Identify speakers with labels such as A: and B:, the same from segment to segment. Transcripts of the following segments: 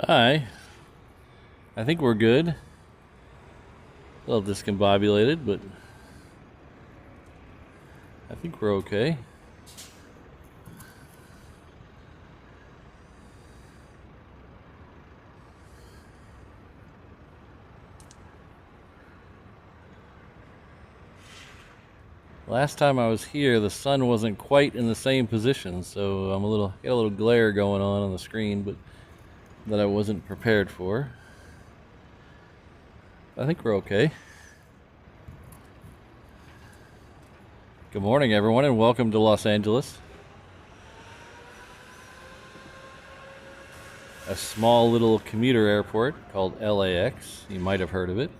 A: Hi. I think we're good. A little discombobulated, but I think we're okay. Last time I was here, the sun wasn't quite in the same position, so got a little glare going on the screen, but that I wasn't prepared for. I think we're okay. Good morning, everyone, and welcome to Los Angeles. A small little commuter airport called LAX. You might have heard of it.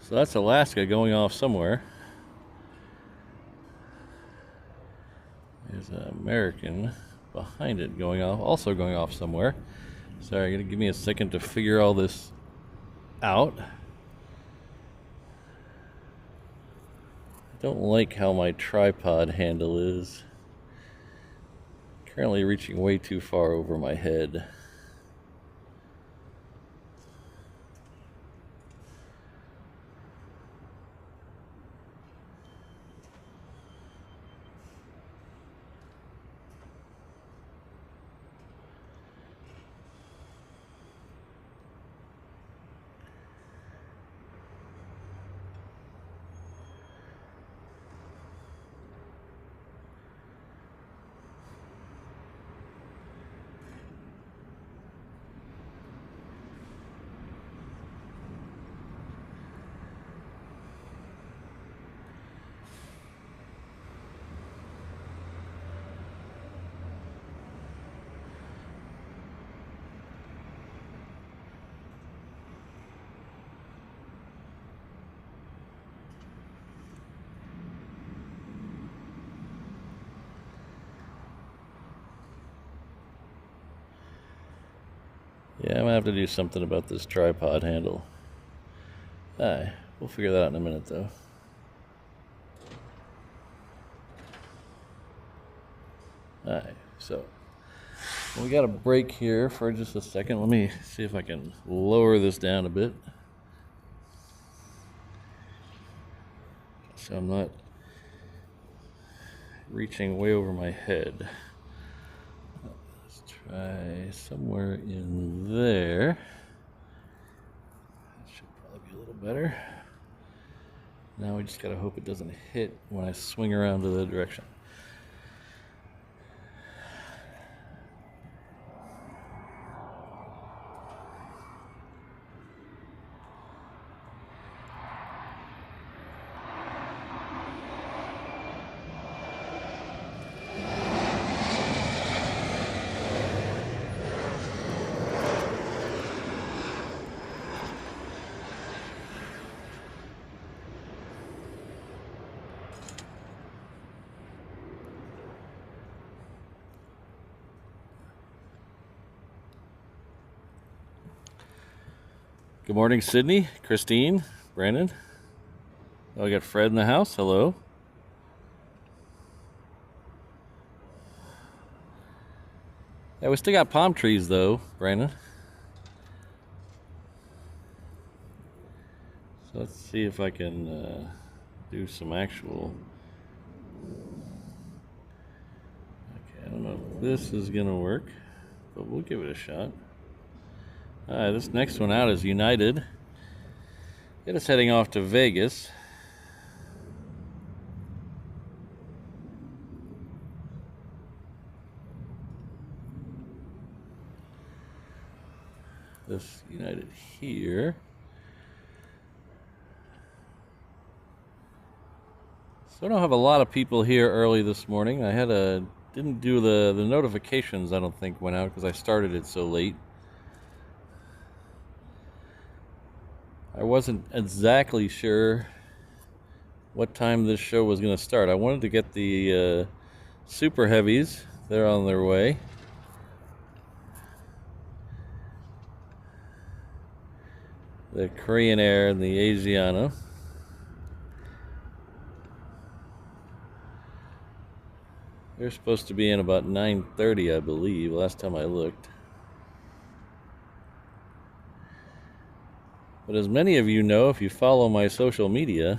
A: So that's Alaska going off somewhere. There's an American behind it also going off somewhere. Sorry, gonna give me a second to figure all this out. I don't like how my tripod handle is. Currently reaching way too far over my head. Yeah, I'm gonna have to do something about this tripod handle. Alright, we'll figure that out in a minute though. Alright, so we got a break here for just a second. Let me see if I can lower this down a bit, so I'm not reaching way over my head. Let's try somewhere in there. That should probably be a little better. Now we just gotta hope it doesn't hit when I swing around to the direction. Good morning, Sydney, Christine, Brandon. Oh, I got Fred in the house. Hello. Yeah, we still got palm trees though, Brandon. So let's see if I can do some actual. Okay, I don't know if this is gonna work, but we'll give it a shot. Alright, this next one out is United. It is heading off to Vegas. United here. So I don't have a lot of people here early this morning. I had didn't do the notifications, I don't think, went out because I started it so late. I wasn't exactly sure what time this show was going to start. I wanted to get the super heavies. They're on their way. The Korean Air and the Asiana. They're supposed to be in about 9:30, I believe, last time I looked. But as many of you know, if you follow my social media,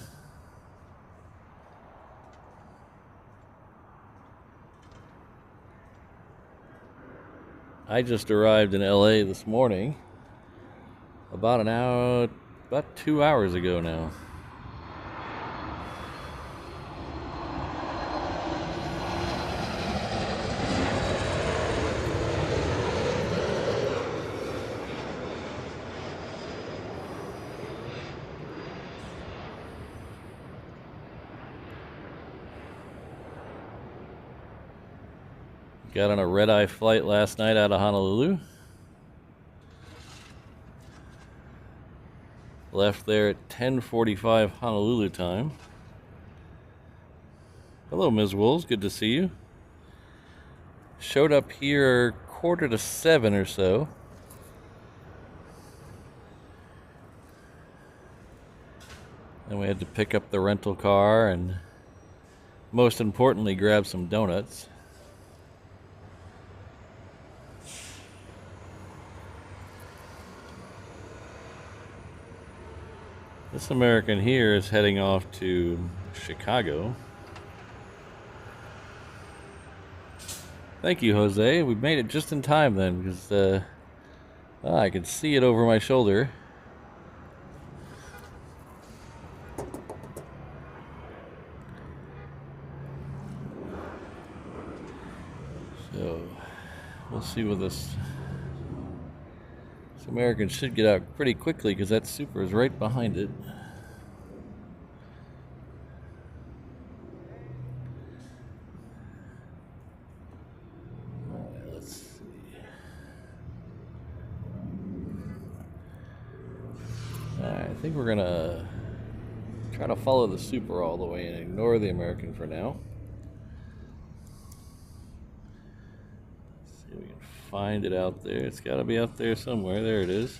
A: I just arrived in LA this morning about 2 hours ago now. Got on a Redeye flight last night out of Honolulu. Left there at 10:45 Honolulu time. Hello, Ms. Wolves. Good to see you. Showed up here 6:45 or so. And we had to pick up the rental car and, most importantly, grab some donuts. This American here is heading off to Chicago. Thank you, Jose. We made it just in time then, because I could see it over my shoulder. So we'll see what this American should get out pretty quickly, because that super is right behind it. All right, let's see. All right, I think we're gonna try to follow the super all the way and ignore the American for now. See if we can find it out there. It's got to be out there somewhere. There it is.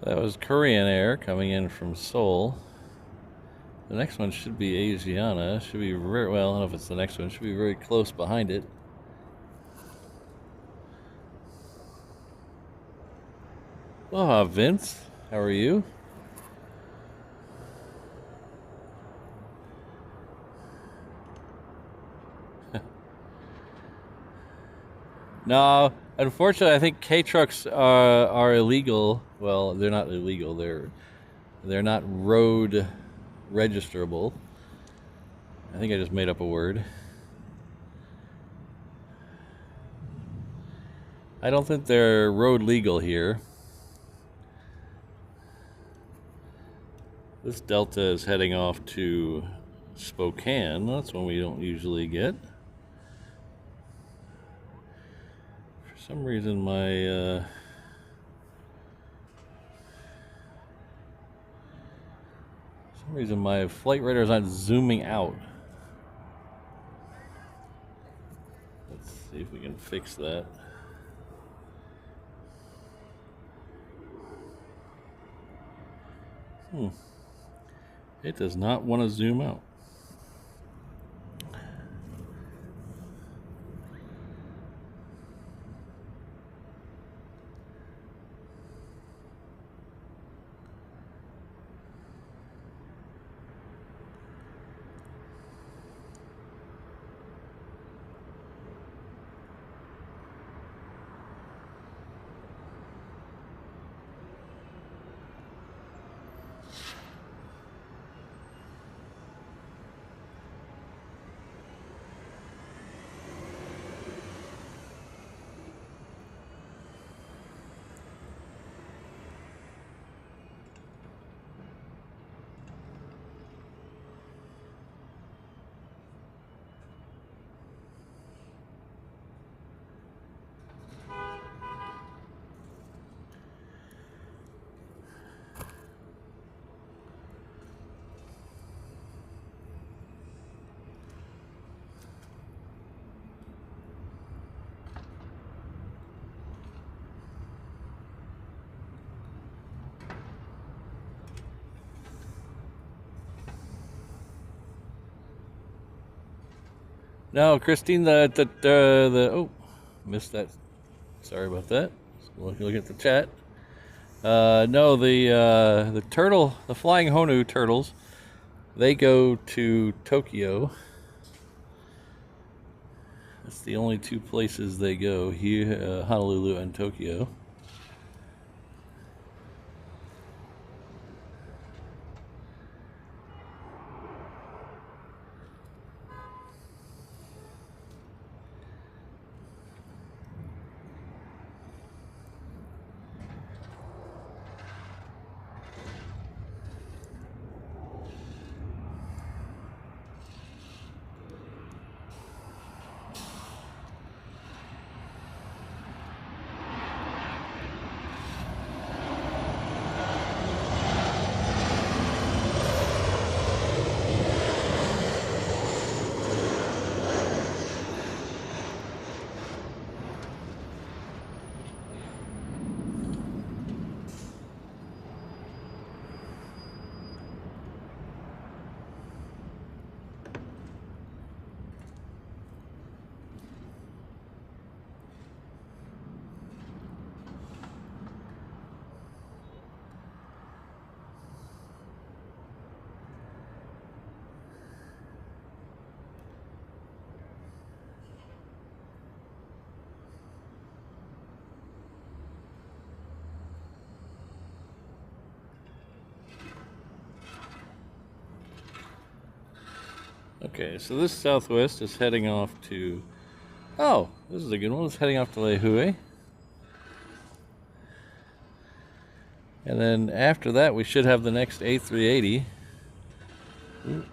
A: That was Korean Air coming in from Seoul. The next one should be Asiana. Should be very well. I don't know if it's the next one. Should be very close behind it. Aloha, Vince. How are you? No, unfortunately, I think K-trucks are illegal. Well, they're not illegal. They're not road registerable. I think I just made up a word. I don't think they're road legal here. This Delta is heading off to Spokane. That's one we don't usually get. For some reason my flight radar is not zooming out. Let's see if we can fix that. It does not want to zoom out. No, Christine, oh, missed that. Sorry about that. Look at the chat. No, the turtle, the flying Honu turtles, they go to Tokyo. That's the only two places they go here, Honolulu and Tokyo. Okay, so this Southwest is heading off to, oh, this is a good one. It's heading off to Lihue. And then after that, we should have the next A380. Ooh,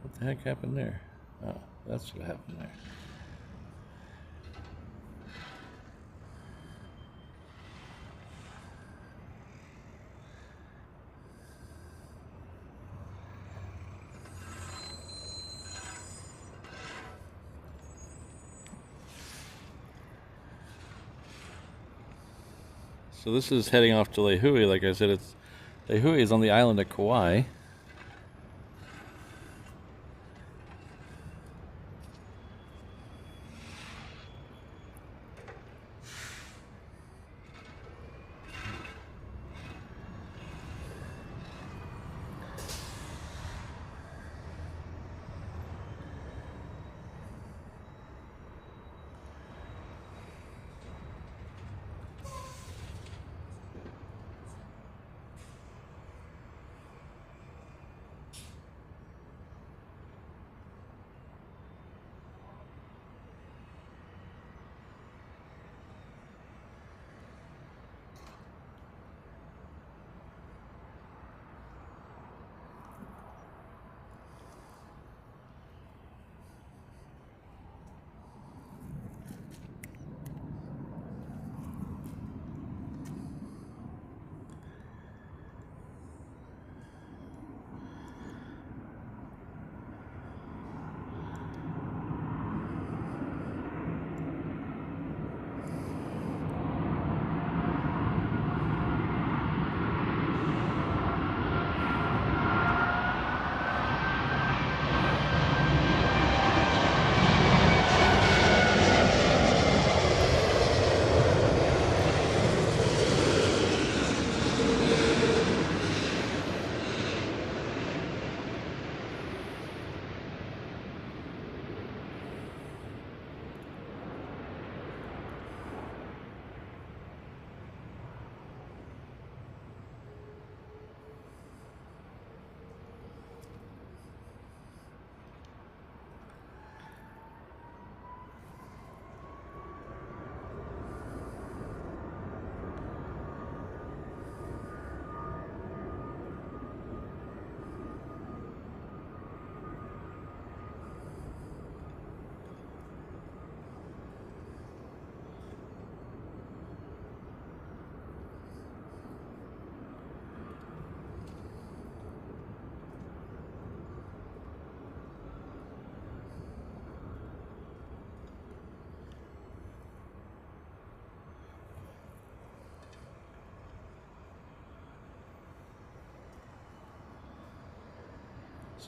A: what the heck happened there? Oh, that's what happened there. So this is heading off to Lihue. Like I said, Lihue is on the island of Kauai.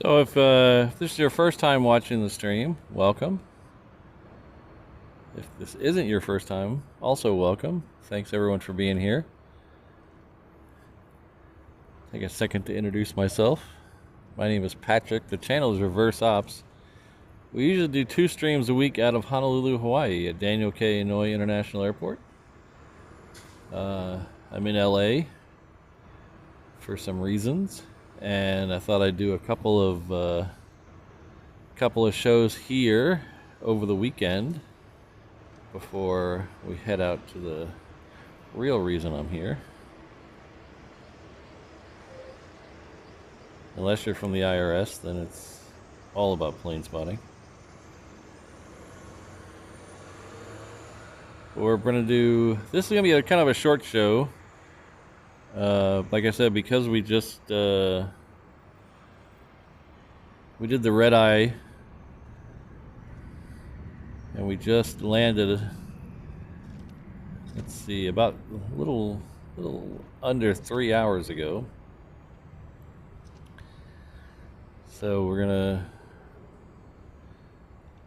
A: So if this is your first time watching the stream, welcome. If this isn't your first time, also welcome. Thanks everyone for being here. Take a second to introduce myself. My name is Patrick. The channel is Reverse Ops. We usually do 2 streams a week out of Honolulu, Hawaii at Daniel K. Inouye International Airport. I'm in LA for some reasons, and I thought I'd do a couple of shows here over the weekend before we head out to the real reason I'm here. Unless you're from the IRS, then it's all about plane spotting. We're gonna do, this is gonna be kind of a short show. Like I said, because we just we did the Redeye, and we just landed. Let's see, about a little under 3 hours ago. So we're gonna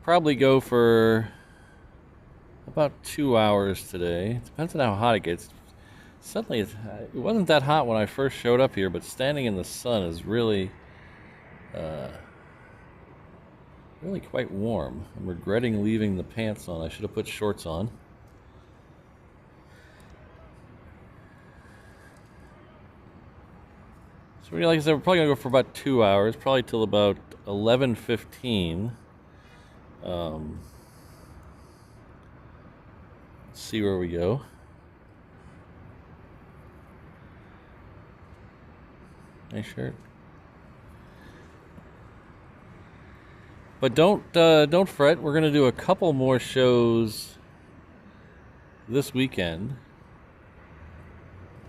A: probably go for about 2 hours today. Depends on how hot it gets. Suddenly, it wasn't that hot when I first showed up here, but standing in the sun is really quite warm. I'm regretting leaving the pants on. I should have put shorts on. So like I said, we're probably gonna go for about 2 hours, probably till about 11:15. See where we go. Nice shirt. But don't fret. We're gonna do a couple more shows this weekend.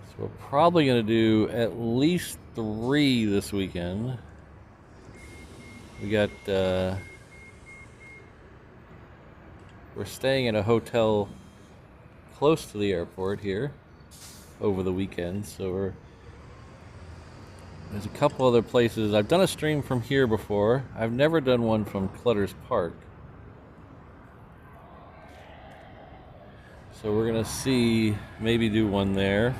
A: So we're probably gonna do at least 3 this weekend. We got we're staying at a hotel close to the airport here over the weekend, so there's a couple other places. I've done a stream from here before. I've never done one from Clutter's Park. So we're gonna see, maybe do one there.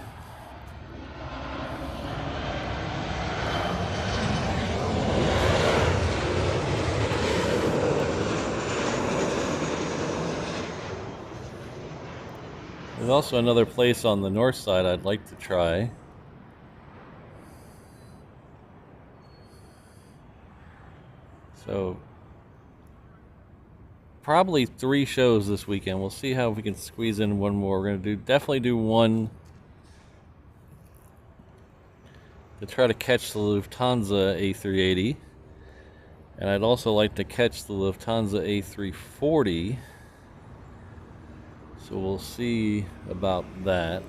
A: There's also another place on the north side I'd like to try. So probably 3 shows this weekend. We'll see how we can squeeze in one more. We're gonna definitely do one to try to catch the Lufthansa A380, and I'd also like to catch the Lufthansa A340. So we'll see about that.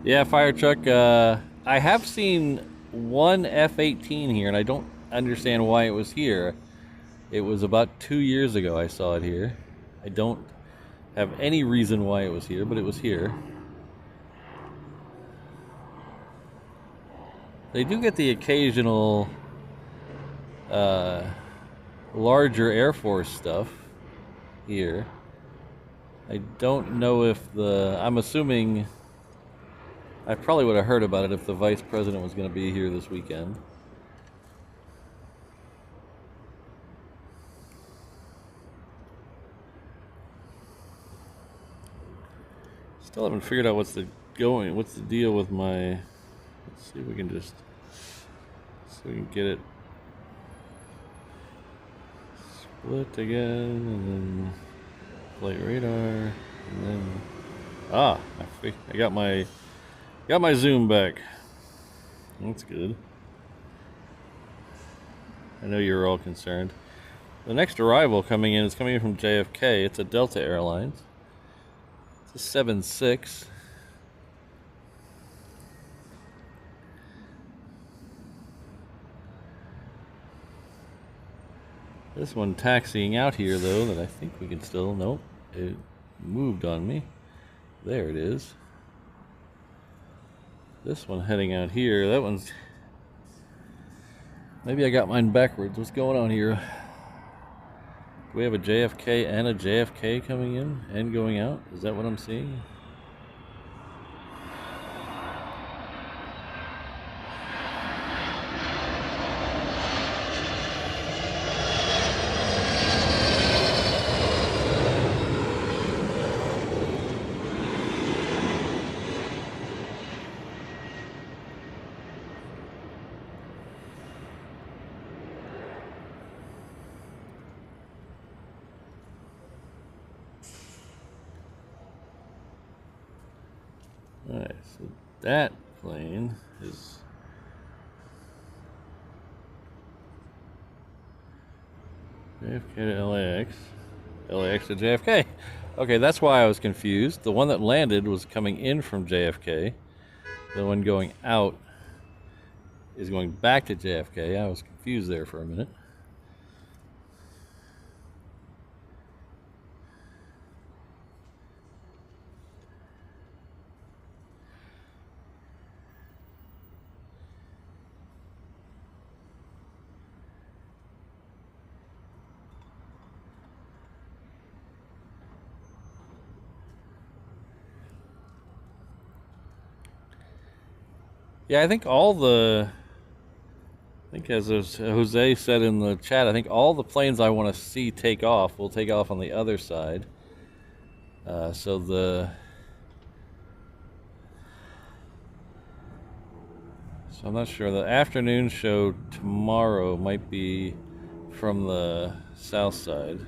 A: Yeah, fire truck. I have seen one F-18 here, and I don't understand why it was here. It was about 2 years ago I saw it here. I don't have any reason why it was here, but it was here. They do get the occasional larger Air Force stuff here. I don't know if I'm assuming I probably would have heard about it if the Vice President was going to be here this weekend. Still haven't figured out what's the deal with my, let's see if we can just, so we can get it split again, and then flight radar, and then, I got my zoom back. That's good. I know you're all concerned. The next arrival coming in is coming in from JFK. It's a Delta Airlines. It's a 7-6. This one taxiing out here, though, that I think we can still... Nope, it moved on me. There it is. This one heading out here, that one's... Maybe I got mine backwards. What's going on here? Do we have a JFK and a JFK coming in and going out? Is that what I'm seeing? Alright, so that plane is JFK to LAX. LAX to JFK. Okay, that's why I was confused. The one that landed was coming in from JFK. The one going out is going back to JFK. I was confused there for a minute. Yeah, I think as Jose said in the chat, I think all the planes I want to see take off will take off on the other side. So I'm not sure. The afternoon show tomorrow might be from the south side.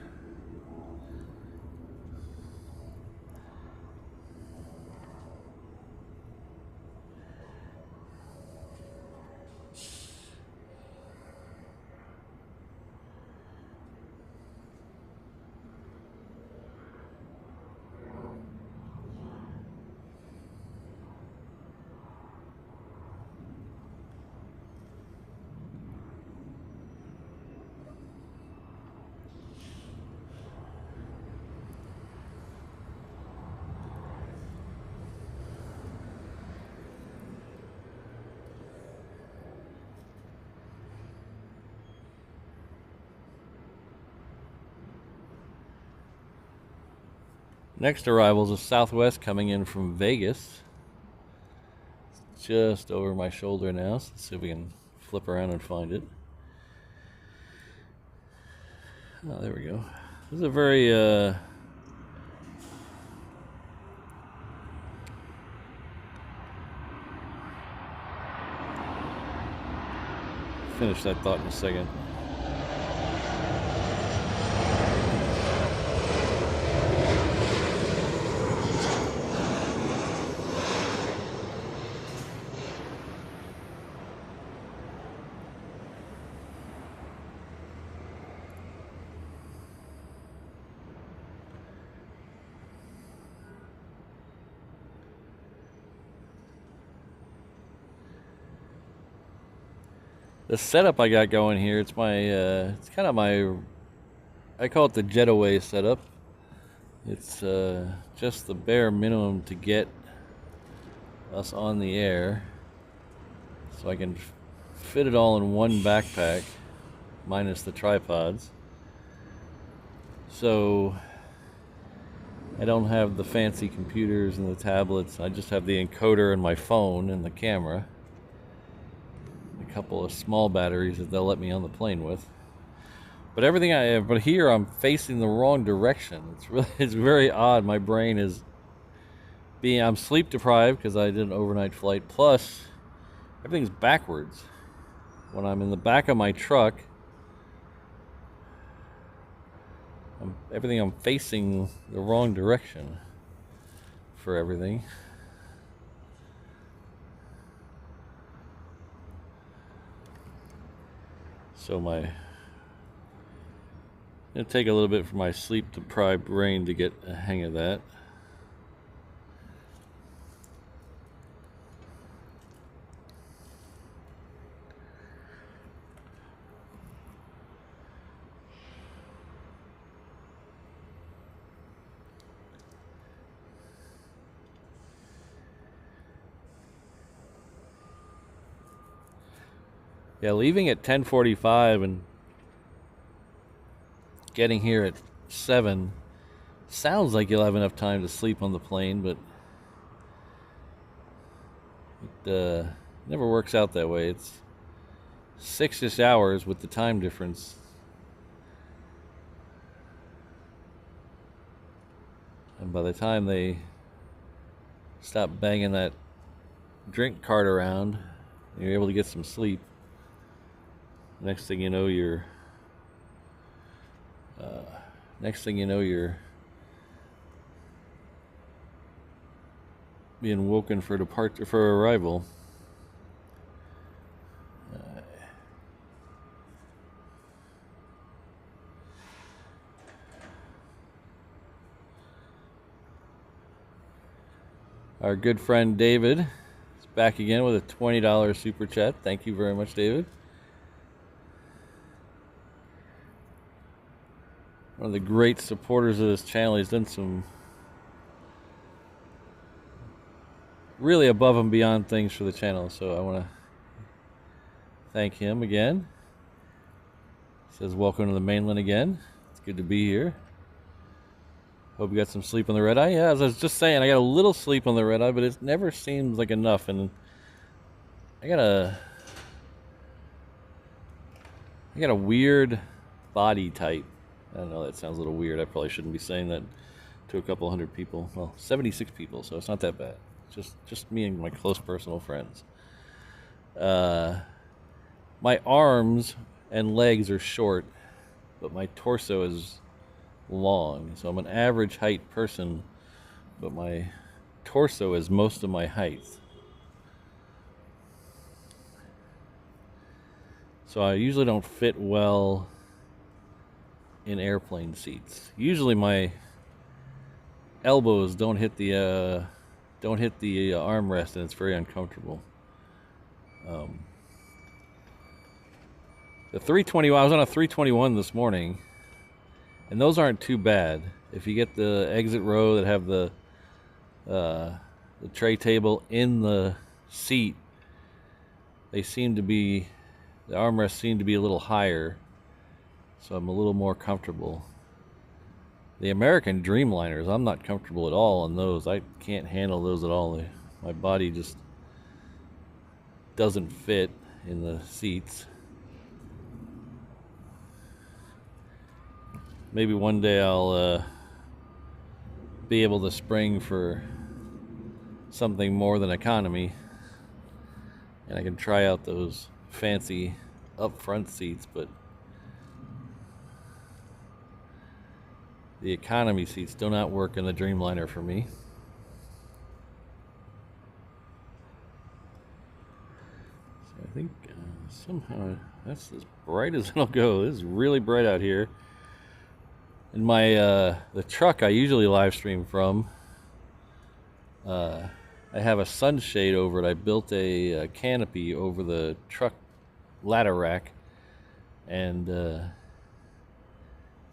A: Next arrival is a Southwest coming in from Vegas. It's just over my shoulder now. So let's see if we can flip around and find it. Oh, there we go. This is a very finish that thought in a second. The setup I got going here, it's my, it's kind of my, I call it the jetaway setup. It's just the bare minimum to get us on the air. So I can fit it all in one backpack, minus the tripods. So I don't have the fancy computers and the tablets. I just have the encoder and my phone and the camera. A couple of small batteries that they'll let me on the plane with. But everything I have, but here I'm facing the wrong direction. It's very odd. My brain is I'm sleep deprived because I did an overnight flight. Plus, everything's backwards. When I'm in the back of my truck, I'm facing the wrong direction for everything. So it'll take a little bit for my sleep deprived brain to get a hang of that. Yeah, leaving at 10:45 and getting here at 7 sounds like you'll have enough time to sleep on the plane, but it never works out that way. It's 6-ish hours with the time difference. And by the time they stop banging that drink cart around, you're able to get some sleep. Next thing you know, you're being woken for departure, for arrival. Our good friend David is back again with a $20 super chat. Thank you very much, David. One of the great supporters of this channel. He's done some really above and beyond things for the channel, so I want to thank him again. He says, welcome to the mainland again. It's good to be here. Hope you got some sleep on the Redeye. Yeah, as I was just saying, I got a little sleep on the Redeye, but it never seems like enough. And I got a weird body type. I don't know, that sounds a little weird. I probably shouldn't be saying that to a couple hundred people. Well, 76 people, so it's not that bad. Just me and my close personal friends. My arms and legs are short, but my torso is long. So I'm an average height person, but my torso is most of my height. So I usually don't fit well in airplane seats. Usually my elbows don't hit the armrest, and it's very uncomfortable. The 321, I was on a 321 this morning, and those aren't too bad. If you get the exit row that have the tray table in the seat, the armrests seem to be a little higher, so I'm a little more comfortable. The American Dreamliners, I'm not comfortable at all on those. I can't handle those at all. My body just doesn't fit in the seats. Maybe one day I'll be able to spring for something more than economy, and I can try out those fancy up front seats, but the economy seats do not work in the Dreamliner for me. So I think somehow that's as bright as it'll go. This is really bright out here. In my the truck I usually live stream from, I have a sunshade over it. I built a canopy over the truck ladder rack, and a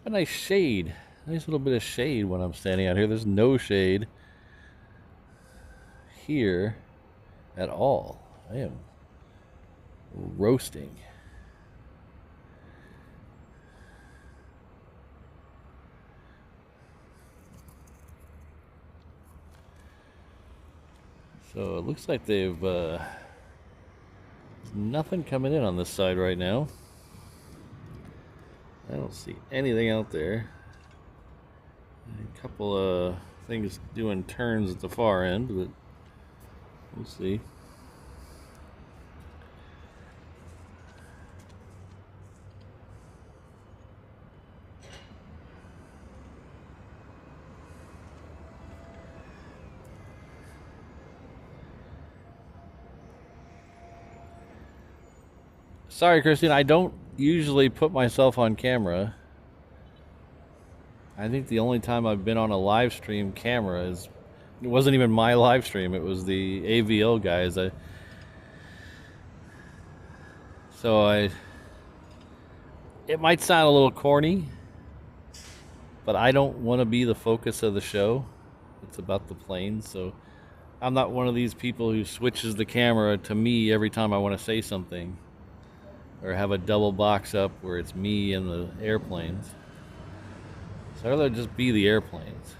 A: nice shade. Nice little bit of shade when I'm standing out here. There's no shade here at all. I am roasting. So it looks like they've nothing coming in on this side right now. I don't see anything out there. A couple of things doing turns at the far end, but we'll see. Sorry, Christine, I don't usually put myself on camera. I think the only time I've been on a live stream camera it wasn't even my live stream, it was the AVL guys. It might sound a little corny, but I don't want to be the focus of the show. It's about the plane, so I'm not one of these people who switches the camera to me every time I want to say something. or have a double box up where it's me and the airplanes. So I'd rather just be the airplanes.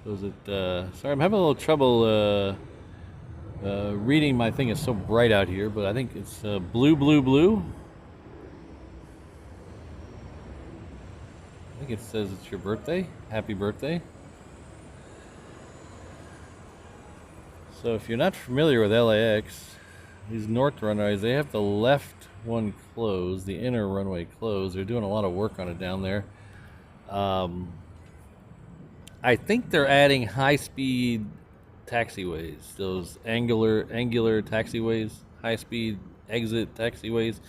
A: So is it, sorry, I'm having a little trouble reading my thing. It's so bright out here, but I think it's blue, blue, blue. I think it says it's your birthday. Happy birthday. So if you're not familiar with LAX, these north runways, they have the left one closed, the inner runway closed. They're doing a lot of work on it down there. I think they're adding high-speed taxiways, those angular taxiways, high-speed exit taxiways.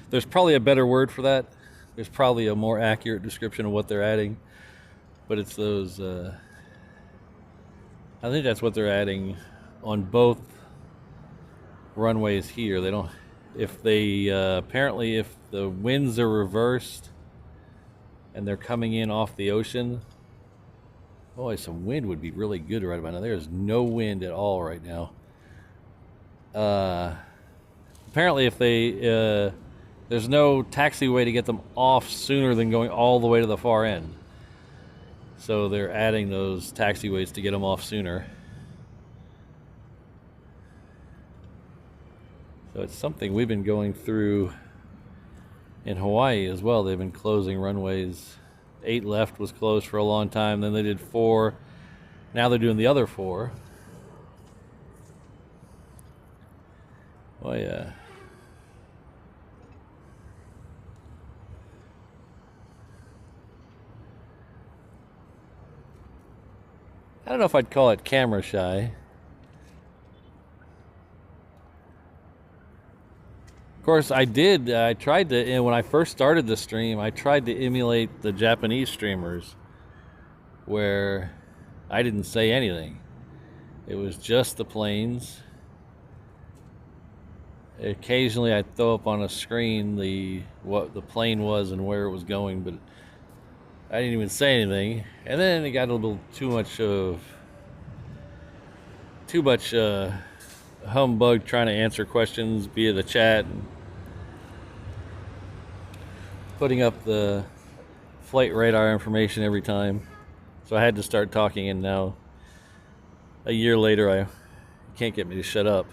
A: There's probably a better word for that. There's probably a more accurate description of what they're adding, but it's those. I think that's what they're adding on both runways here. They don't. If they apparently, if the winds are reversed and they're coming in off the ocean, boy, some wind would be really good right about now. There's no wind at all right now. Apparently, if they there's no taxiway to get them off sooner than going all the way to the far end. So they're adding those taxiways to get them off sooner. So it's something we've been going through in Hawaii as well. They've been closing runways. 8 left was closed for a long time. Then they did 4. Now they're doing the other 4. Oh yeah. I don't know if I'd call it camera shy. Of course, I tried to, when I first started the stream, I tried to emulate the Japanese streamers where I didn't say anything. It was just the planes. Occasionally I'd throw up on a screen what the plane was and where it was going, but I didn't even say anything. And then it got a little too much humbug trying to answer questions via the chat and putting up the flight radar information every time. So I had to start talking, and now a year later I can't get me to shut up.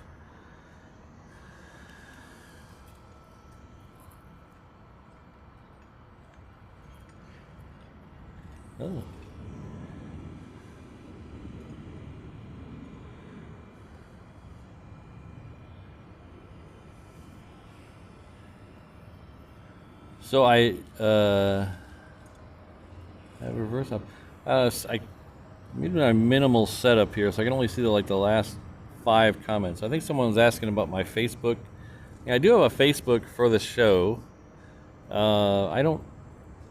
A: Oh. So I reverse up. I made my minimal setup here, so I can only see the last 5 comments. I think someone was asking about my Facebook. Yeah, I do have a Facebook for the show. I don't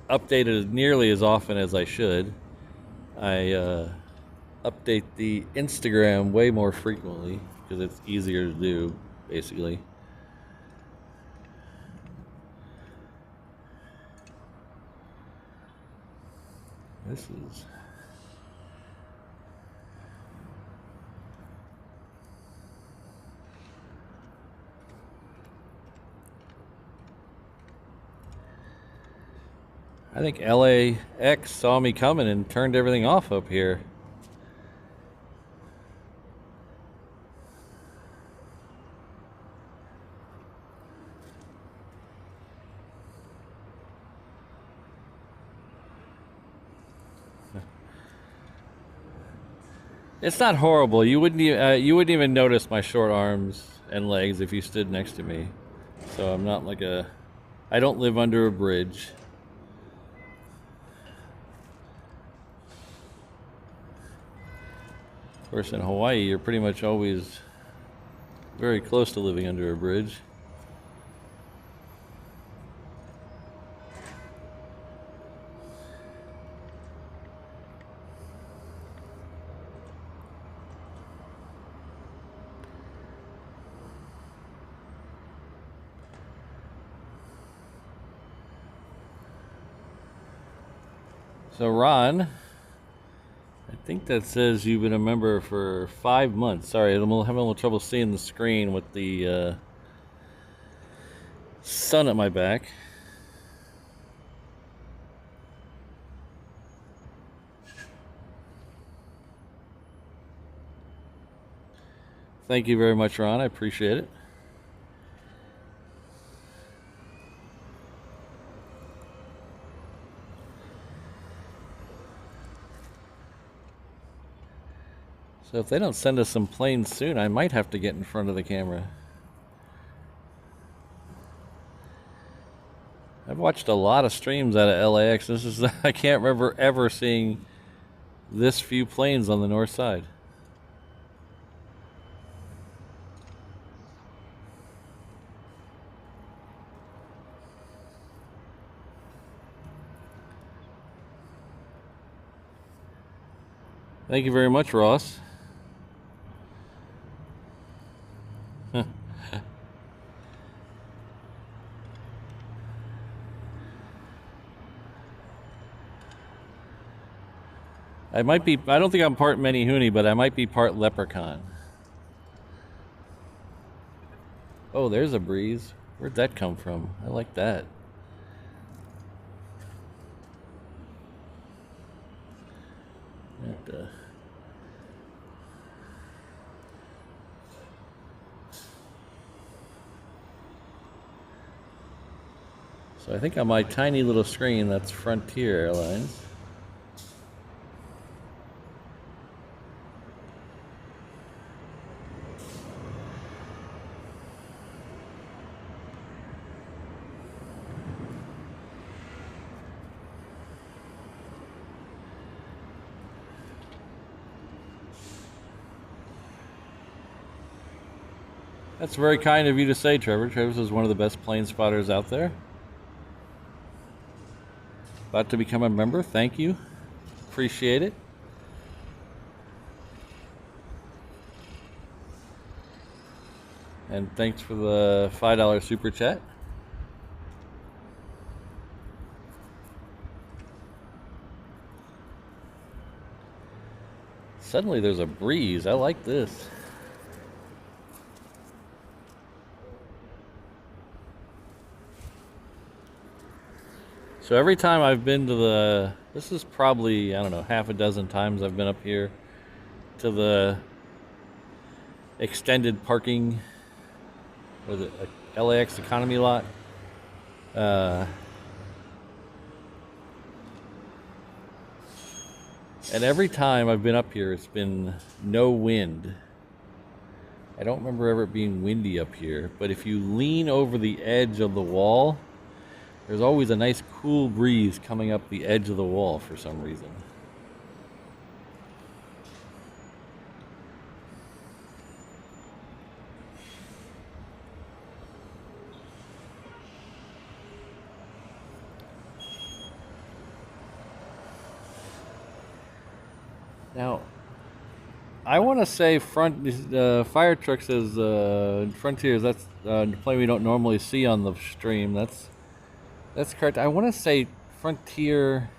A: update it nearly as often as I should. I update the Instagram way more frequently because it's easier to do, basically. This is... I think LAX saw me coming and turned everything off up here. It's not horrible. You wouldn't even notice my short arms and legs if you stood next to me. So I'm not I don't live under a bridge. Of course, in Hawaii, you're pretty much always very close to living under a bridge. So Ron, I think that says you've been a member for 5 months. Sorry, I'm having a little trouble seeing the screen with the sun at my back. Thank you very much, Ron. I appreciate it. So if they don't send us some planes soon, I might have to get in front of the camera. I've watched a lot of streams out of LAX. This is I can't remember ever seeing this few planes on the north side. Thank you very much, Ross. I might be, I don't think I'm part Menehune, but I might be part leprechaun. Oh, there's a breeze. Where'd that come from? I like that. So I think on my tiny little screen, that's Frontier Airlines. That's very kind of you to say, Trevor. Trevor is one of the best plane spotters out there. About to become a member. Thank you. Appreciate it. And thanks for the $5 super chat. Suddenly there's a breeze. I like this. So every time I've been to the, this is probably, I don't know, half a dozen times I've been up here to the extended parking, what is it, LAX economy lot. And every time I've been up here, it's been no wind. I don't remember ever being windy up here, but if you lean over the edge of the wall, there's always a nice cool breeze coming up the edge of the wall for some reason. Now, I want to say fire truck says Frontiers. That's a plane we don't normally see on the stream. That's correct. I want to say Frontier.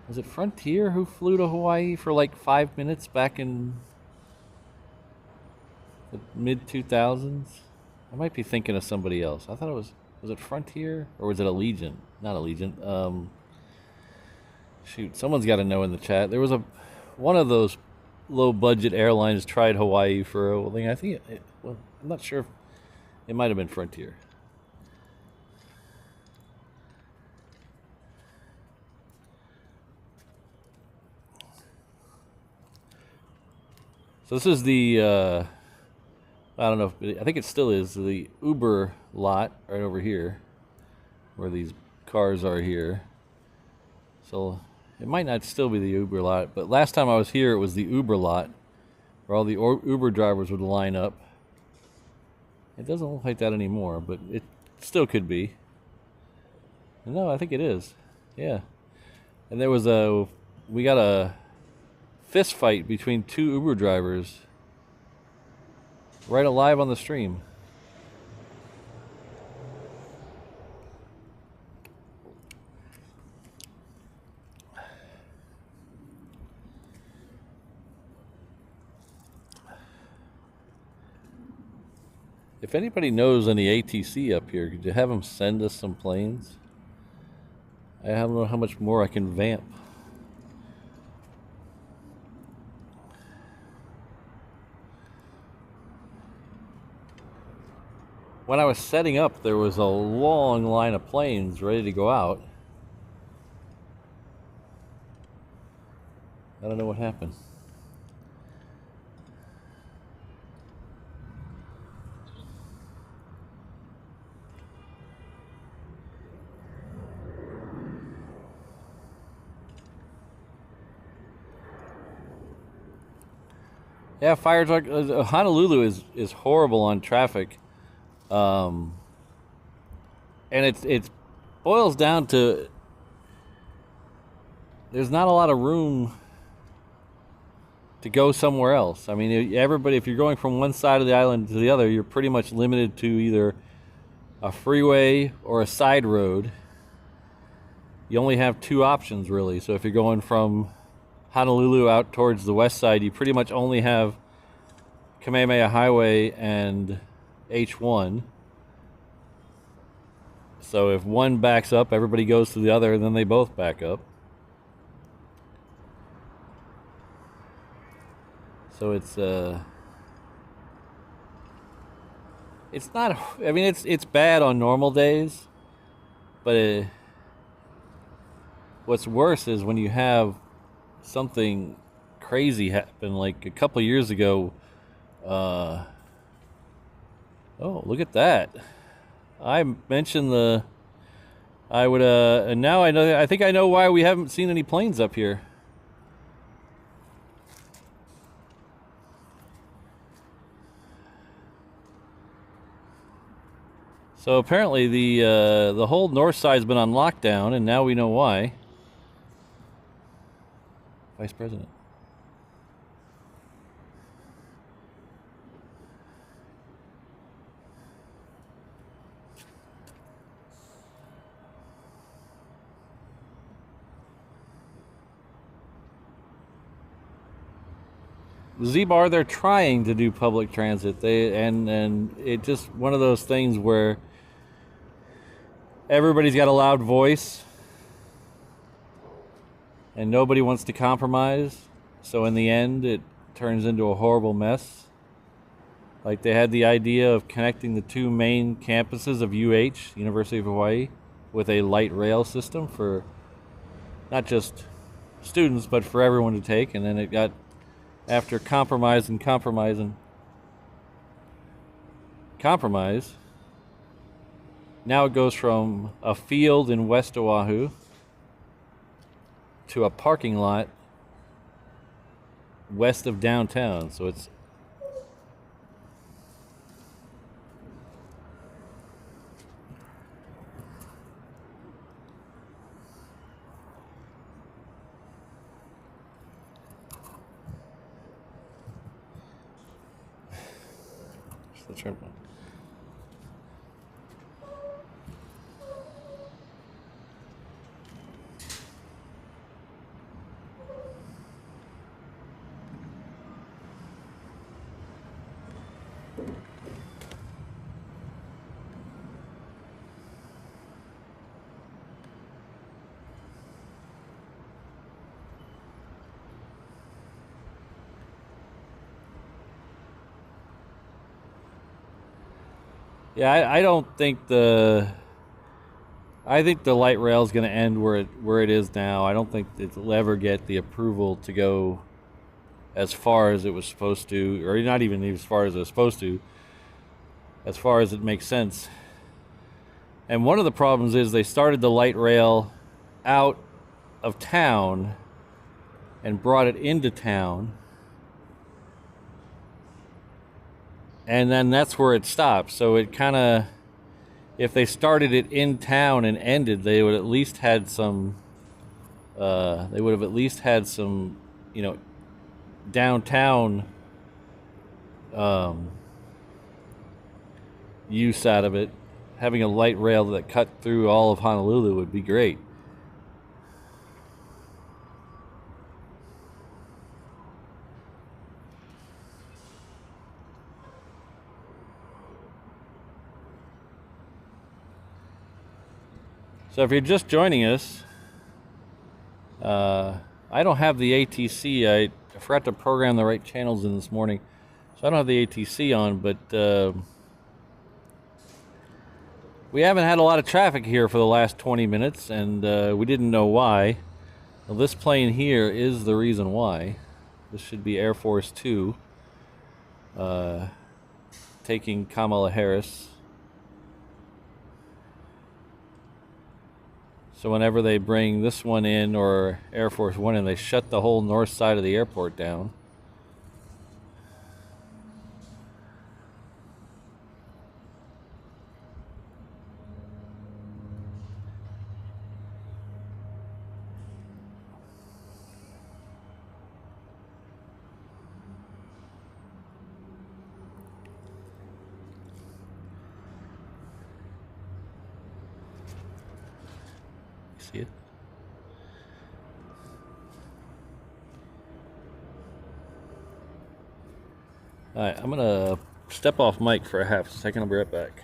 A: Was it Frontier who flew to Hawaii for like 5 minutes back in the mid 2000s? I might be thinking of somebody else. I thought it was it Frontier or was it Allegiant? Not Allegiant. Shoot, someone's got to know in the chat. There was one of those low budget airlines tried Hawaii for a thing. I think well, I'm not sure if it might have been Frontier. So this is the I don't know if I think it still is the Uber lot right over here where these cars are here. So it might not still be the Uber lot, but last time I was here, it was the Uber lot where all the Uber drivers would line up. It doesn't look like that anymore, but it still could be. No, I think it is. Yeah. And there was we got a fist fight between two Uber drivers right live on the stream. If anybody knows any ATC up here, could you have them send us some planes? I don't know how much more I can vamp. When I was setting up, there was a long line of planes ready to go out. I don't know what happened. Yeah, fire truck. Honolulu is horrible on traffic, and it boils down to there's not a lot of room to go somewhere else. I mean, everybody, if you're going from one side of the island to the other, you're pretty much limited to either a freeway or a side road. You only have two options really. So if you're going from Honolulu out towards the west side, you pretty much only have Kamehameha Highway and H1. So if one backs up, everybody goes to the other, and then they both back up. So it's not. I mean, it's bad on normal days, but what's worse is when you have something crazy happen. Like a couple years ago. Oh, look at that! I mentioned the. I would and now I know. I think I know why we haven't seen any planes up here. So apparently the whole north side's been on lockdown, and now we know why. Vice President. Z-Bar, they're trying to do public transit. And it just one of those things where everybody's got a loud voice and nobody wants to compromise. So in the end, it turns into a horrible mess. Like they had the idea of connecting the two main campuses of UH, University of Hawaii, with a light rail system for not just students, but for everyone to take. And then it got, after compromise, now it goes from a field in West Oahu to a parking lot west of downtown. So it's the turn one. Yeah, I don't think I think the light rail is going to end where it is now. I don't think it'll ever get the approval to go as far as it was supposed to, or not even as far as it was supposed to, as far as it makes sense. And one of the problems is they started the light rail out of town and brought it into town. And then that's where it stopped. So it kind of, if they started it in town and ended, they would at least had some. They would have at least had some, downtown use out of it. Having a light rail that cut through all of Honolulu would be great. So if you're just joining us, I don't have the ATC. I forgot to program the right channels in this morning, so I don't have the ATC on, but we haven't had a lot of traffic here for the last 20 minutes, and we didn't know why. Well, this plane here is the reason why. This should be Air Force 2 taking Kamala Harris. So whenever they bring this one in, or Air Force One in, they shut the whole north side of the airport down. See it? Alright, I'm gonna step off mic for a half second. I'll be right back.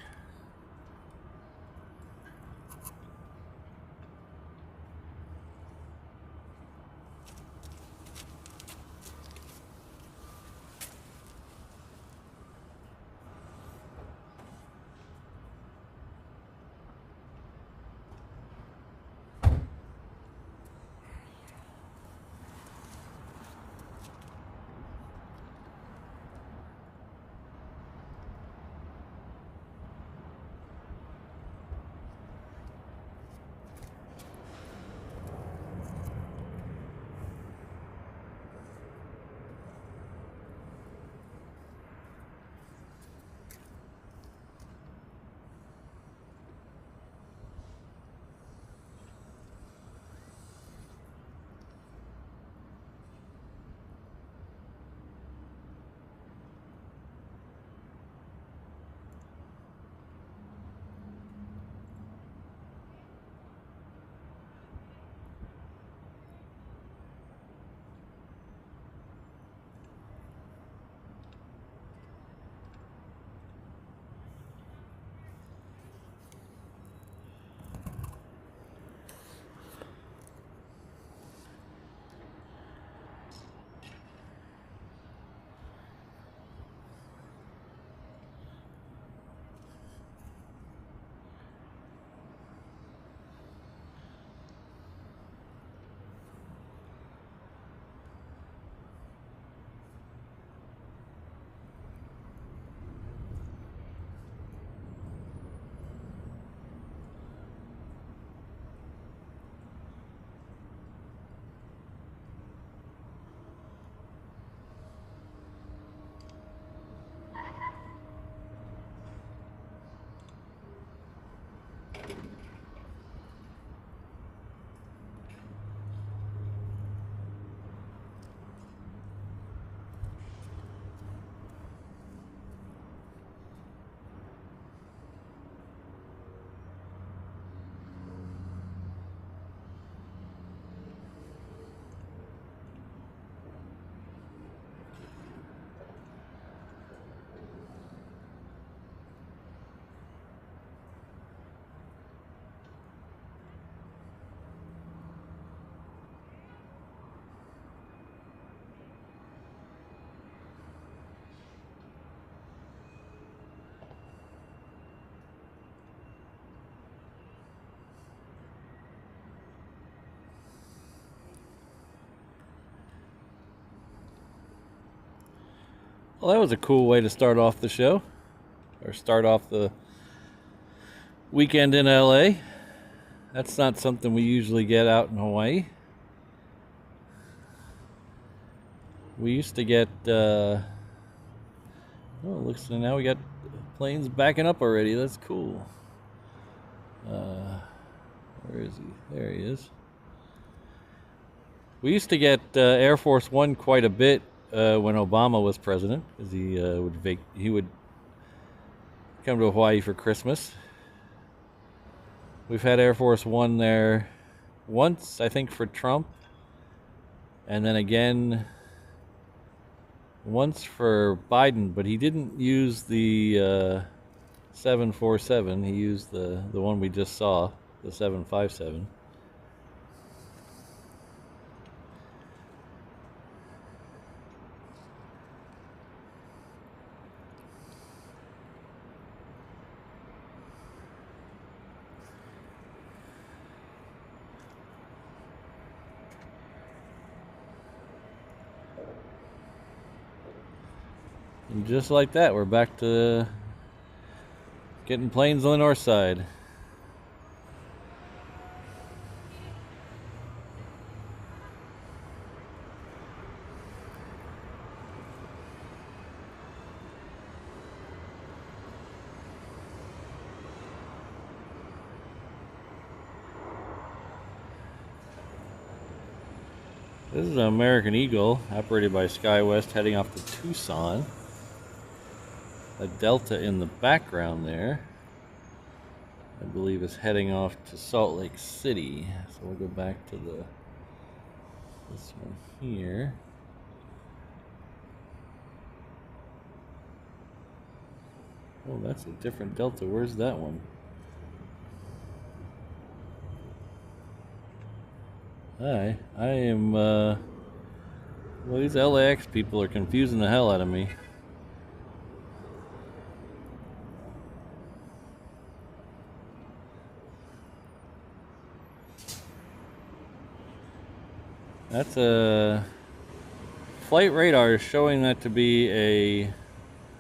A: Well, that was a cool way to start off the show, or start off the weekend in LA. That's not something we usually get out in Hawaii. We used to get, oh, looks like now we got planes backing up already. That's cool. Where is he? There he is. We used to get Air Force One quite a bit when Obama was president, because he would come to Hawaii for Christmas. We've had Air Force One there once, I think, for Trump, and then again once for Biden, but he didn't use the 747. He used the one we just saw, the 757. And just like that, we're back to getting planes on the north side. This is an American Eagle operated by SkyWest heading off to Tucson. A Delta in the background there, I believe, is heading off to Salt Lake City. So we'll go back to this one here. Oh, that's a different Delta. Where's that one? Hi, I am, well, these LAX people are confusing the hell out of me. That's a flight radar is showing that to be a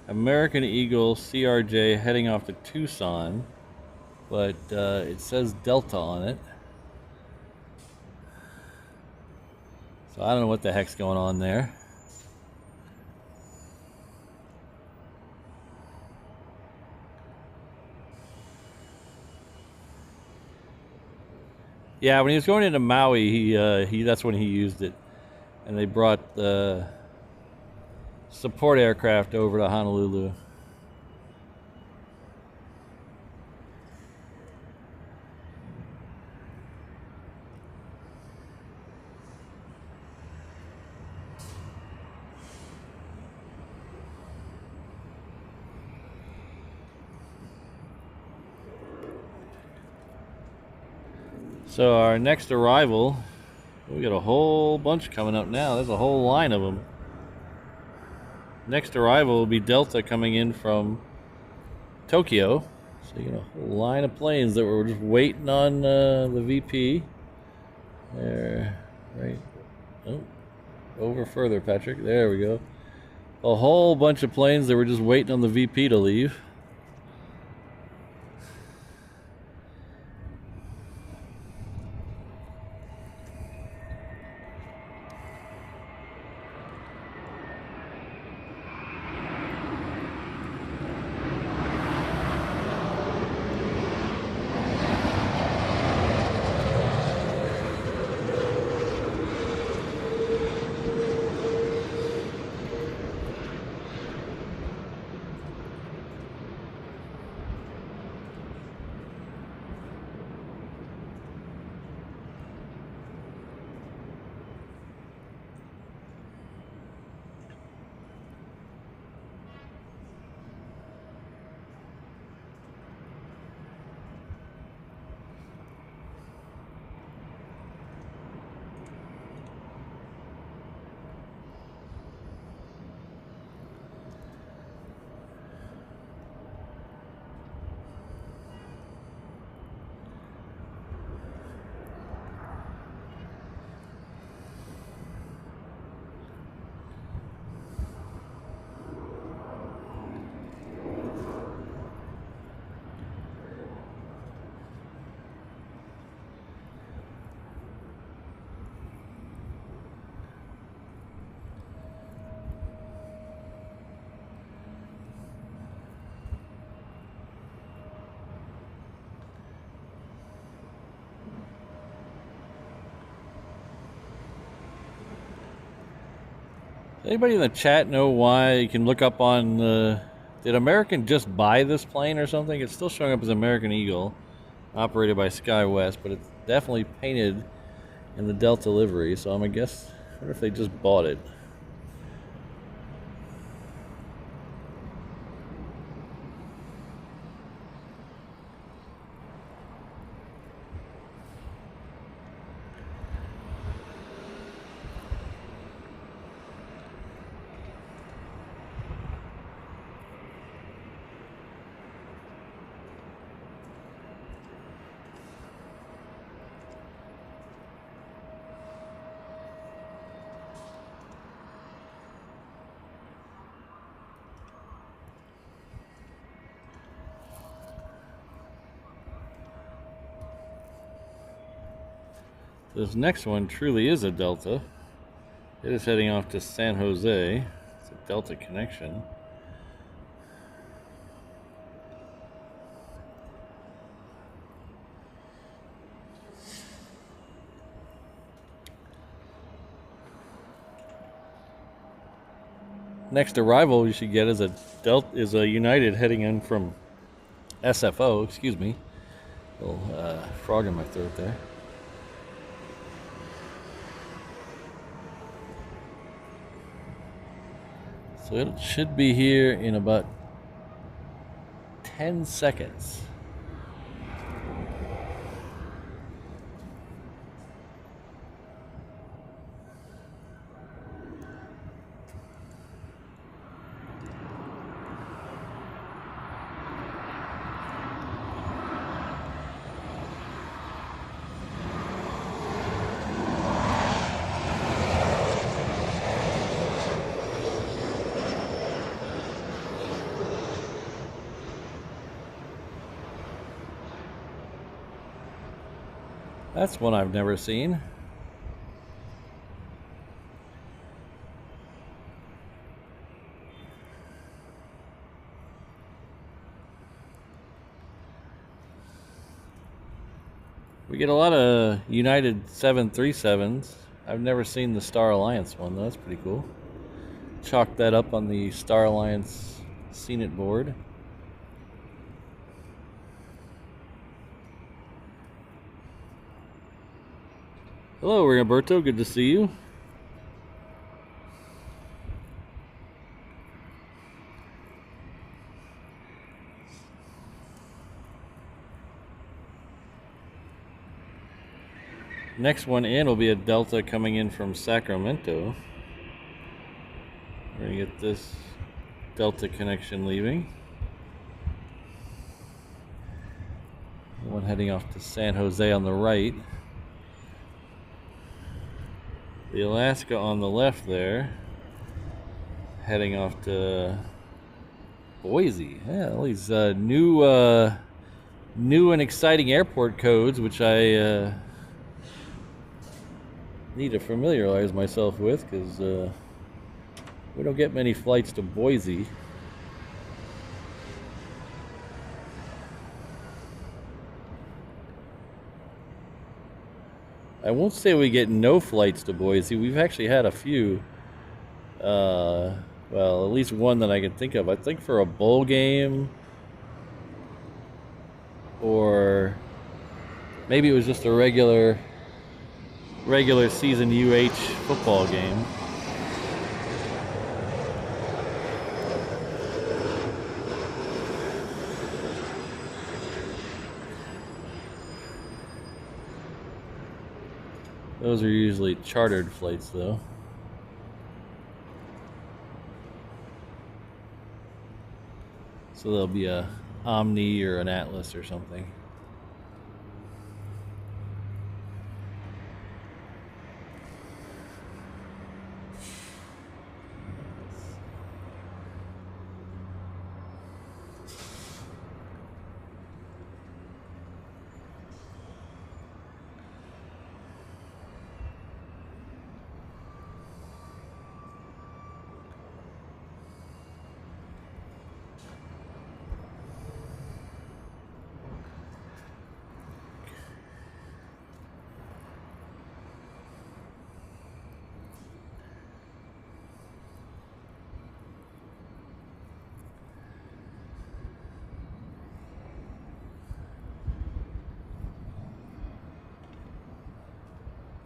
A: American Eagle CRJ heading off to Tucson, but it says Delta on it. So I don't know what the heck's going on there. Yeah, when he was going into Maui, he that's when he used it, and they brought the support aircraft over to Honolulu. So our next arrival, we got a whole bunch coming up now. There's a whole line of them. Next arrival will be Delta coming in from Tokyo. So you got a whole line of planes that were just waiting on the VP. There, right. Oh, over further, Patrick. There we go. A whole bunch of planes that were just waiting on the VP to leave. Anybody in the chat know why? You can look up on did American just buy this plane or something? It's still showing up as American Eagle, operated by SkyWest, but it's definitely painted in the Delta livery. So I'm I wonder if they just bought it. This next one truly is a Delta. It is heading off to San Jose. It's a Delta connection. Next arrival you should get is a United heading in from SFO. Excuse me, a little frog in my throat there. So it should be here in about 10 seconds. That's one I've never seen. We get a lot of United 737s. I've never seen the Star Alliance one, though. That's pretty cool. Chalk that up on the Star Alliance Seen It board. Hello, Roberto. Good to see you. Next one in will be a Delta coming in from Sacramento. We're going to get this Delta connection leaving. One heading off to San Jose on the right. The Alaska on the left there, heading off to Boise. Yeah, all these new and exciting airport codes, which I need to familiarize myself with, because we don't get many flights to Boise. I won't say we get no flights to Boise. We've actually had a few. Well, at least one that I can think of. I think for a bowl game, or maybe it was just a regular season UH football game. Those are usually chartered flights, though. So there'll be a Omni or an Atlas or something.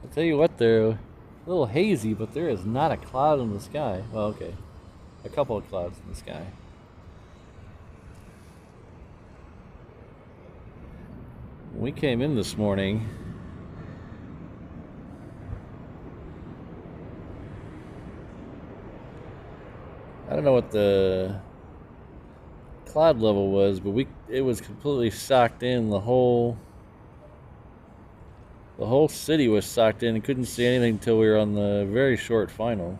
A: I'll tell you what, they're a little hazy, but there is not a cloud in the sky. Well, okay, a couple of clouds in the sky. When we came in this morning, I don't know what the cloud level was, but it was completely socked in. The whole city was socked in and couldn't see anything until we were on the very short final.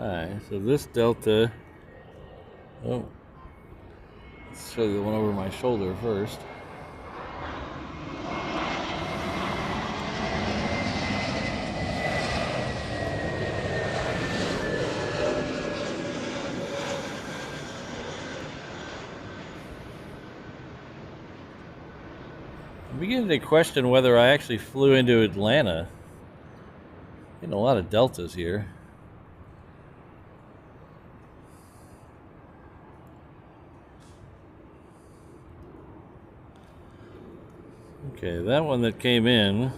A: Alright, so this delta. Oh, let's show you the one over my shoulder first. I'm beginning to question whether I actually flew into Atlanta. Getting a lot of deltas here. Okay, that one that came in,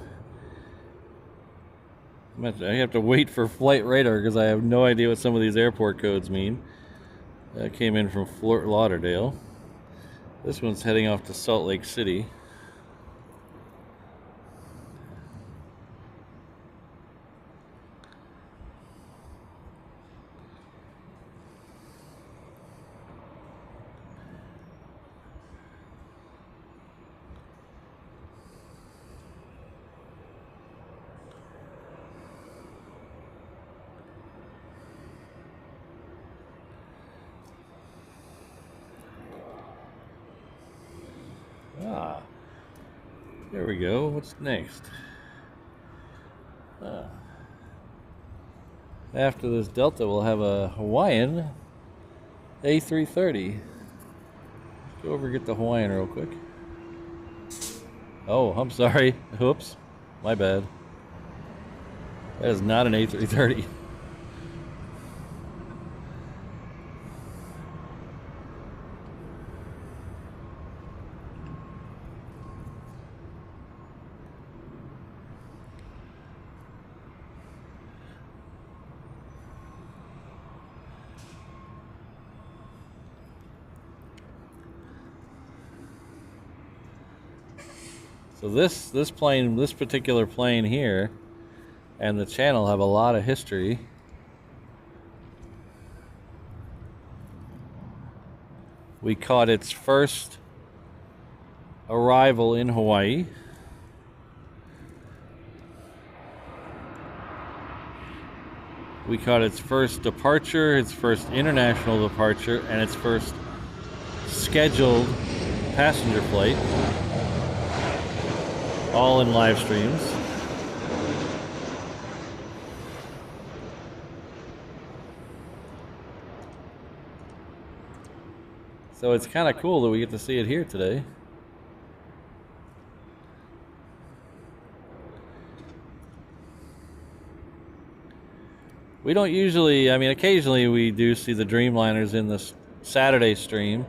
A: I have to wait for flight radar because I have no idea what some of these airport codes mean. That came in from Fort Lauderdale. This one's heading off to Salt Lake City. Ah, there we go. What's next? After this Delta, we'll have a Hawaiian A330. Let's go over and get the Hawaiian real quick. Oh, I'm sorry. Oops. My bad. That is not an A330. So this particular plane here and the channel have a lot of history. We caught its first arrival in Hawaii. We caught its first departure, its first international departure, and its first scheduled passenger flight, all in live streams. So it's kind of cool that we get to see it here today. We don't usually, I mean, occasionally we do see the Dreamliners in this Saturday stream.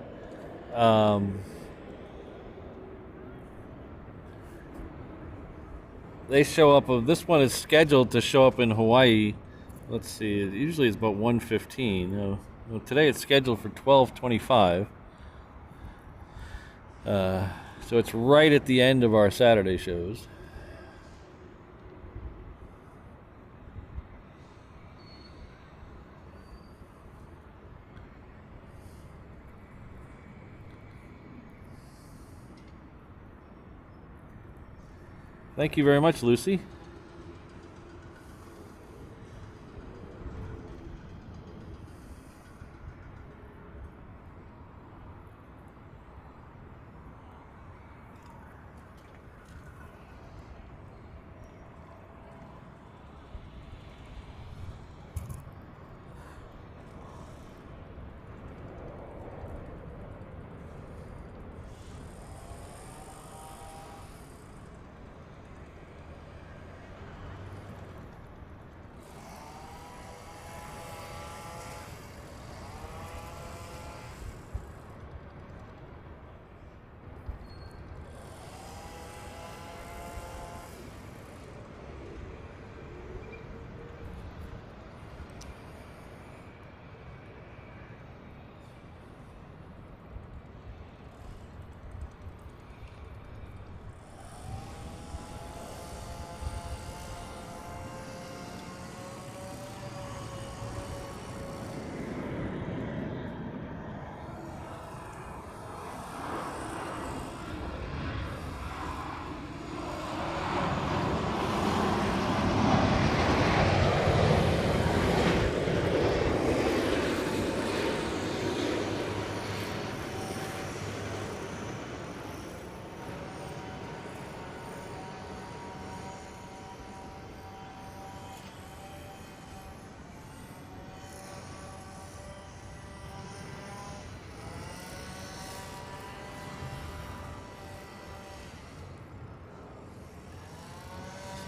A: They show up, this one is scheduled to show up in Hawaii. Let's see, usually it's about 1:15. Today it's scheduled for 12:25. So it's right at the end of our Saturday shows. Thank you very much, Lucy.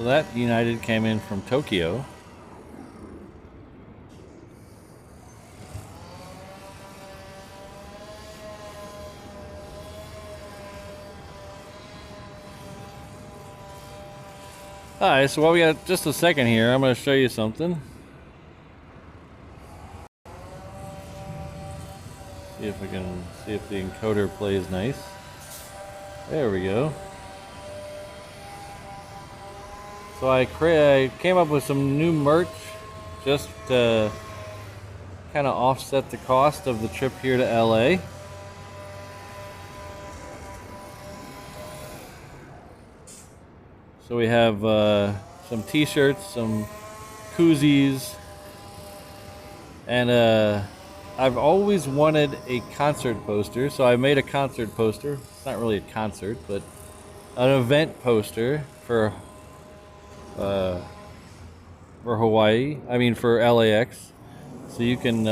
A: So that United came in from Tokyo. Alright, so while we got just a second here, I'm going to show you something. See if I can see if the encoder plays nice. There we go. So I came up with some new merch just to kind of offset the cost of the trip here to LA. So we have some t-shirts, some koozies, and I've always wanted a concert poster, so I made a concert poster. It's not really a concert, but an event poster for Hawaii. I mean for LAX. So you can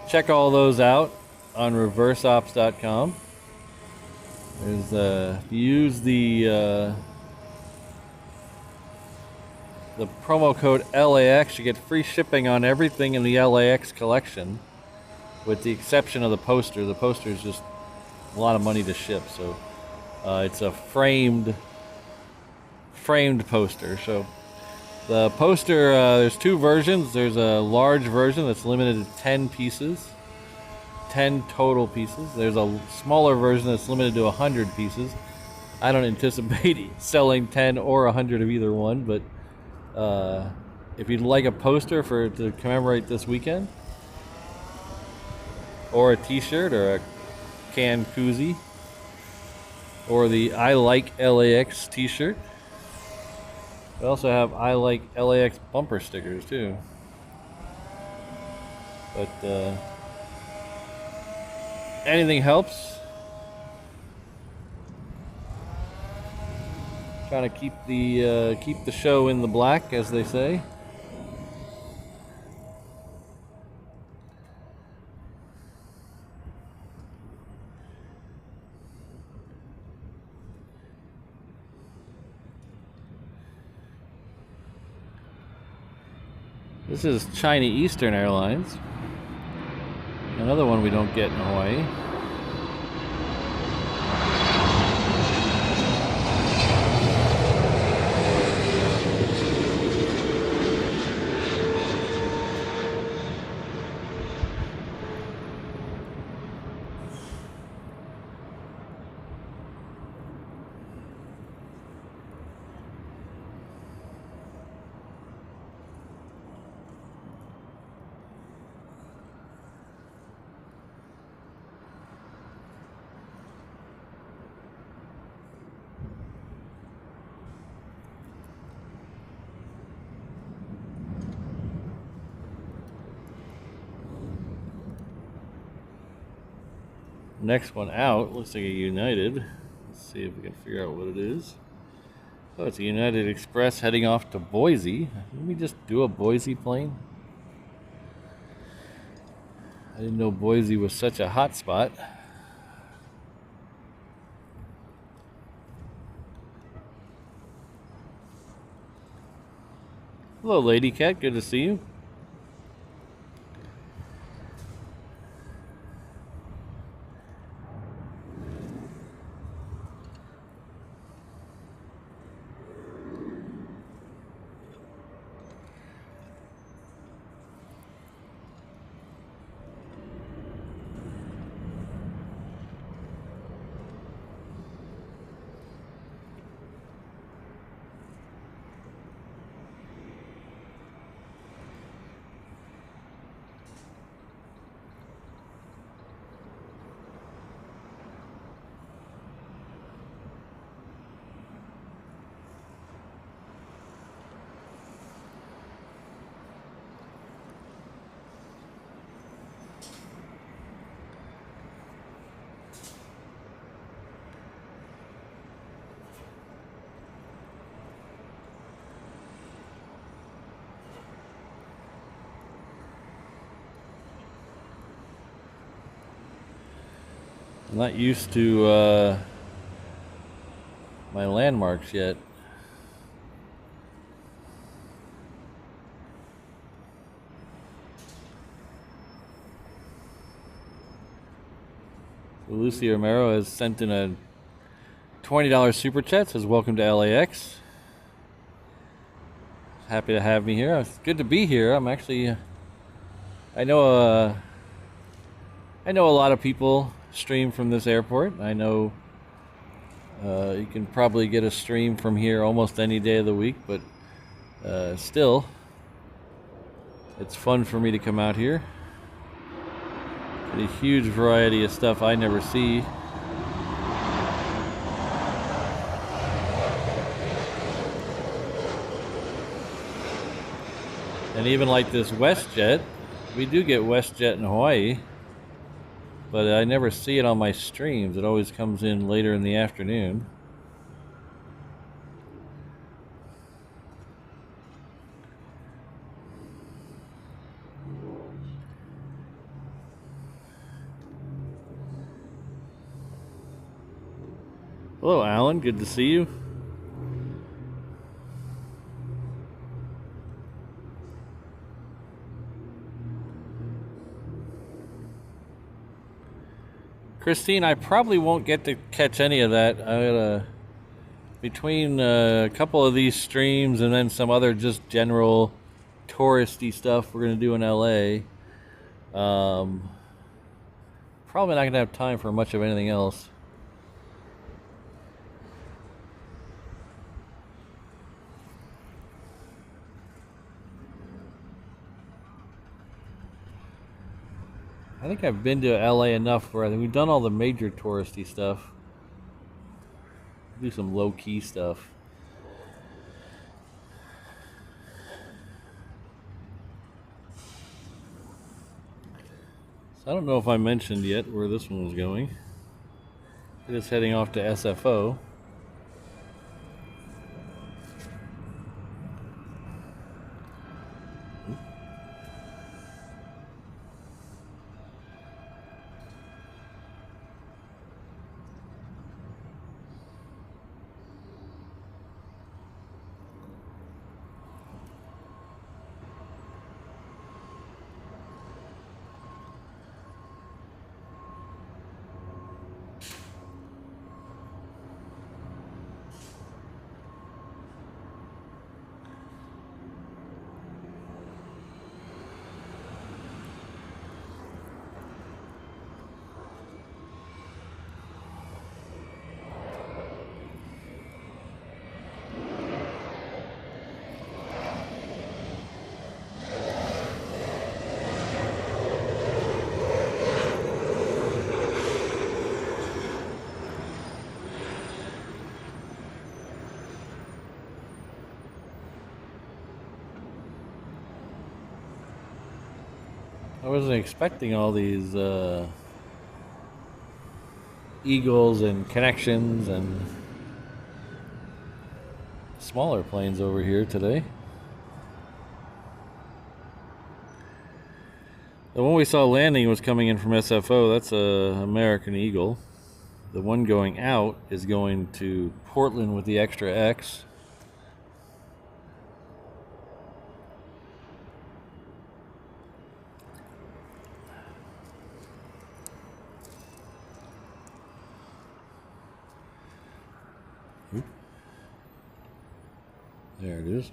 A: check all those out on reverseops.com. There's use the promo code LAX, you get free shipping on everything in the LAX collection, with the exception of the poster. The poster is just a lot of money to ship, so it's a framed poster. So the poster, there's two versions. There's a large version that's limited to 10 pieces. 10 total pieces. There's a smaller version that's limited to 100 pieces. I don't anticipate selling 10 or 100 of either one, but if you'd like a poster to commemorate this weekend, or a t-shirt or a can koozie, or the I Like LAX t-shirt. We also have I Like LAX bumper stickers too. But anything helps. Trying to keep the show in the black, as they say. This is China Eastern Airlines. Another one we don't get in Hawaii. Next one out looks like a United. Let's see if we can figure out what it is. Oh, it's a United Express heading off to Boise. Let me just do a Boise plane. I didn't know Boise was such a hot spot. Hello, Lady Cat. Good to see you. I'm not used to my landmarks yet. Lucy Romero has sent in a $20 super chat. Says, welcome to LAX. Happy to have me here. It's good to be here. I'm actually... I know a lot of people stream from this airport. I know you can probably get a stream from here almost any day of the week, but still, it's fun for me to come out here. Get a huge variety of stuff I never see. And even like this WestJet, we do get WestJet in Hawaii, but I never see it on my streams. It always comes in later in the afternoon. Hello, Alan. Good to see you. Christine, I probably won't get to catch any of that. I gotta, between a couple of these streams and then some other just general touristy stuff we're gonna do in LA. Probably not gonna have time for much of anything else. I think I've been to LA enough where I think we've done all the major touristy stuff. Do some low-key stuff. So I don't know if I mentioned yet where this one was going. It is heading off to SFO. I wasn't expecting all these Eagles and Connections and smaller planes over here today. The one we saw landing was coming in from SFO. That's a American Eagle. The one going out is going to Portland with the Extra X. There it is.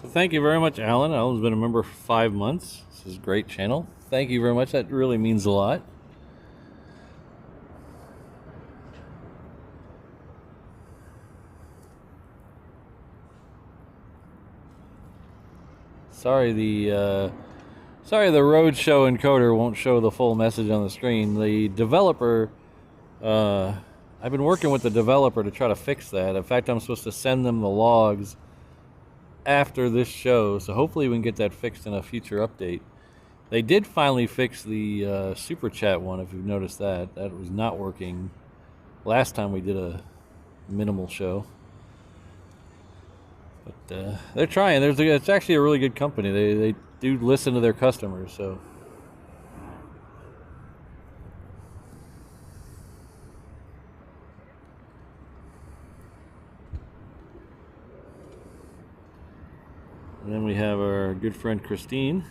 A: So thank you very much, Alan. Alan's been a member for 5 months. This is a great channel. Thank you very much. That really means a lot. Sorry, the Roadshow encoder won't show the full message on the screen. The developer, I've been working with the developer to try to fix that. In fact, I'm supposed to send them the logs after this show, so hopefully we can get that fixed in a future update. They did finally fix the super chat one, if you've noticed that. That was not working last time we did a minimal show. But they're trying. It's actually a really good company. They do listen to their customers, so. And then we have our good friend Christine,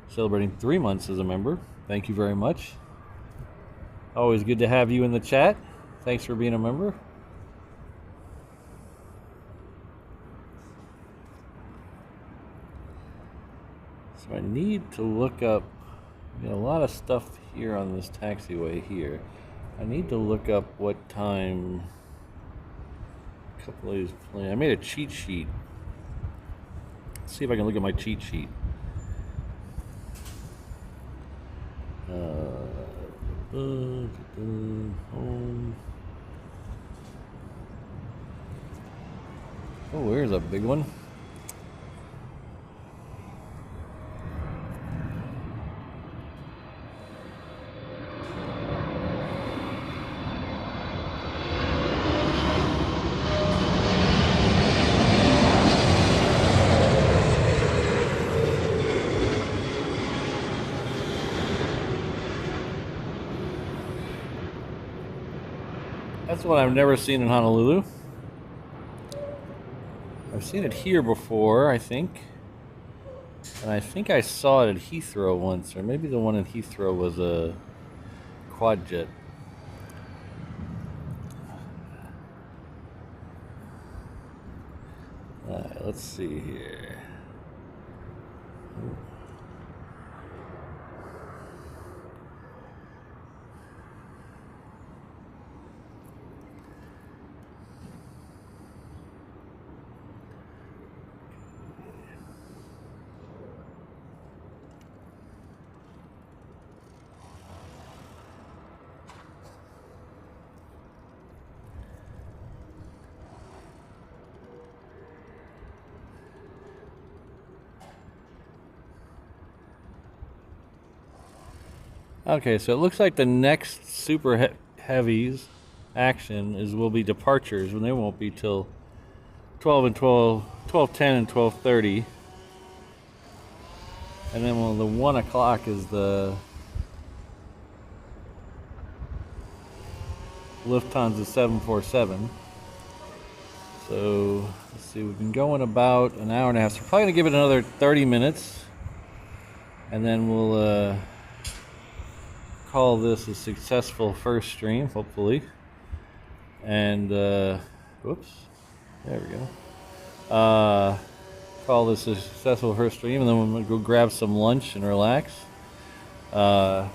A: celebrating 3 months as a member. Thank you very much. Always good to have you in the chat. Thanks for being a member. So I need to look up, a lot of stuff here on this taxiway here. I need to look up what time a couple of these play. I made a cheat sheet. Let's see if I can look at my cheat sheet. Home. Oh, here's a big one. That's one I've never seen in Honolulu. I've seen it here before, I think. And I think I saw it at Heathrow once, or maybe the one in Heathrow was a quad jet. Alright, let's see here. Okay, so it looks like the next super heavies action will be departures, when they won't be till 12 and 12:10 and 12:30. And then the 1 o'clock is the Lufthansa 747. So let's see, we've been going about an hour and a half. So we're probably gonna give it another 30 minutes, and then we'll call this a successful first stream, hopefully. And whoops, there we go. Call this a successful first stream, and then we're gonna go grab some lunch and relax. We're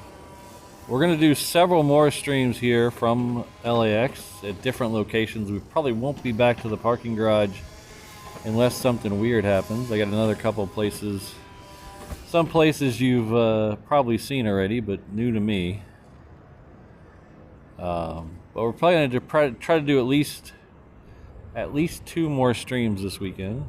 A: gonna do several more streams here from LAX at different locations. We probably won't be back to the parking garage unless something weird happens. I got another couple places. Some places you've probably seen already, but new to me. But we're probably going to try to do at least 2 more streams this weekend.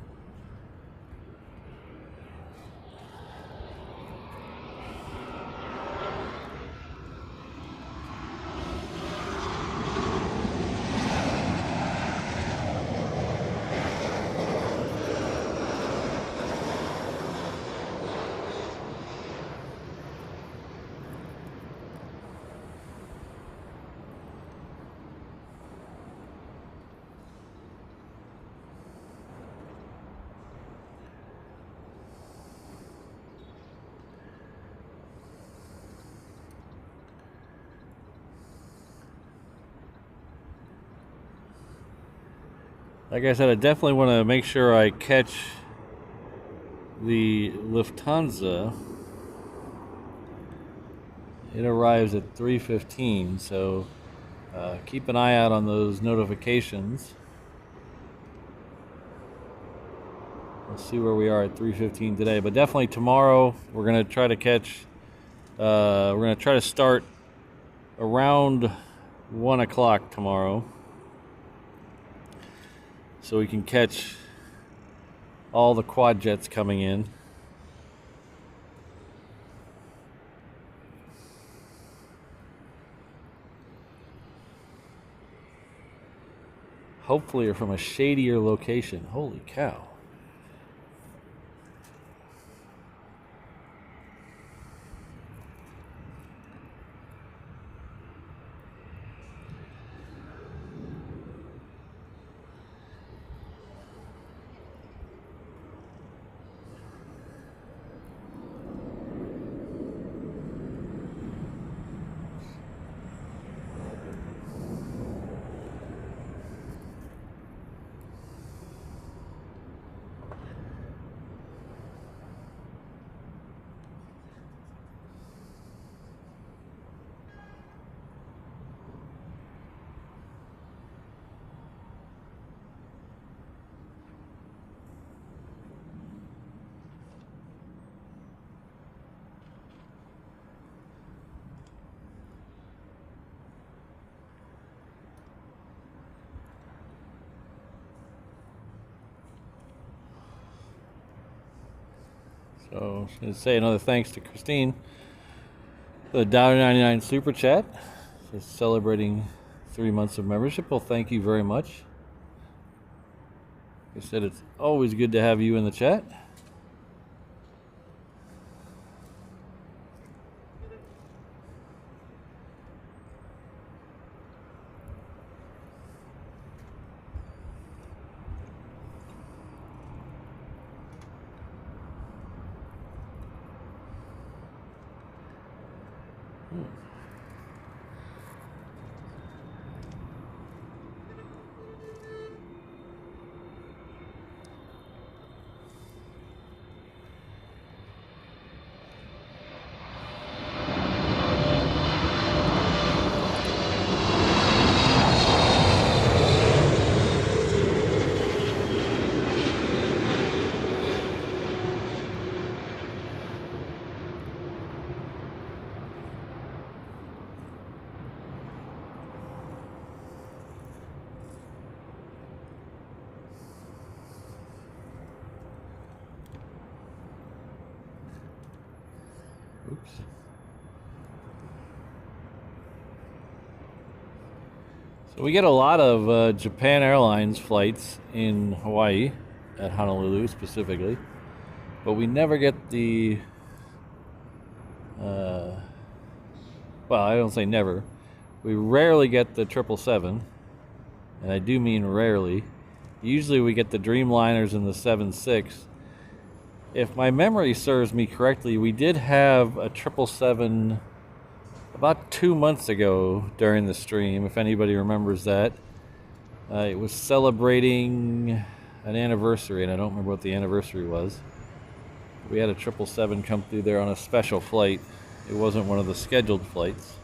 A: Like I said, I definitely want to make sure I catch the Lufthansa, it arrives at 3:15, so keep an eye out on those notifications. We'll see where we are at 3:15 today, but definitely tomorrow we're going to try to catch, we're going to try to start around 1 o'clock tomorrow, so we can catch all the quad jets coming in. Hopefully, you're from a shadier location. Holy cow. So I was going to say another thanks to Christine for the $1.99 super chat. She's celebrating 3 months of membership. Well, thank you very much. Like I said, it's always good to have you in the chat. Oops. So we get a lot of Japan Airlines flights in Hawaii, at Honolulu specifically, but we never get the, well, I don't say never. We rarely get the 777, and I do mean rarely. Usually we get the Dreamliners and the 76. If my memory serves me correctly, we did have a 777 about 2 months ago during the stream, if anybody remembers that. It was celebrating an anniversary, and I don't remember what the anniversary was. We had a 777 come through there on a special flight. It wasn't one of the scheduled flights.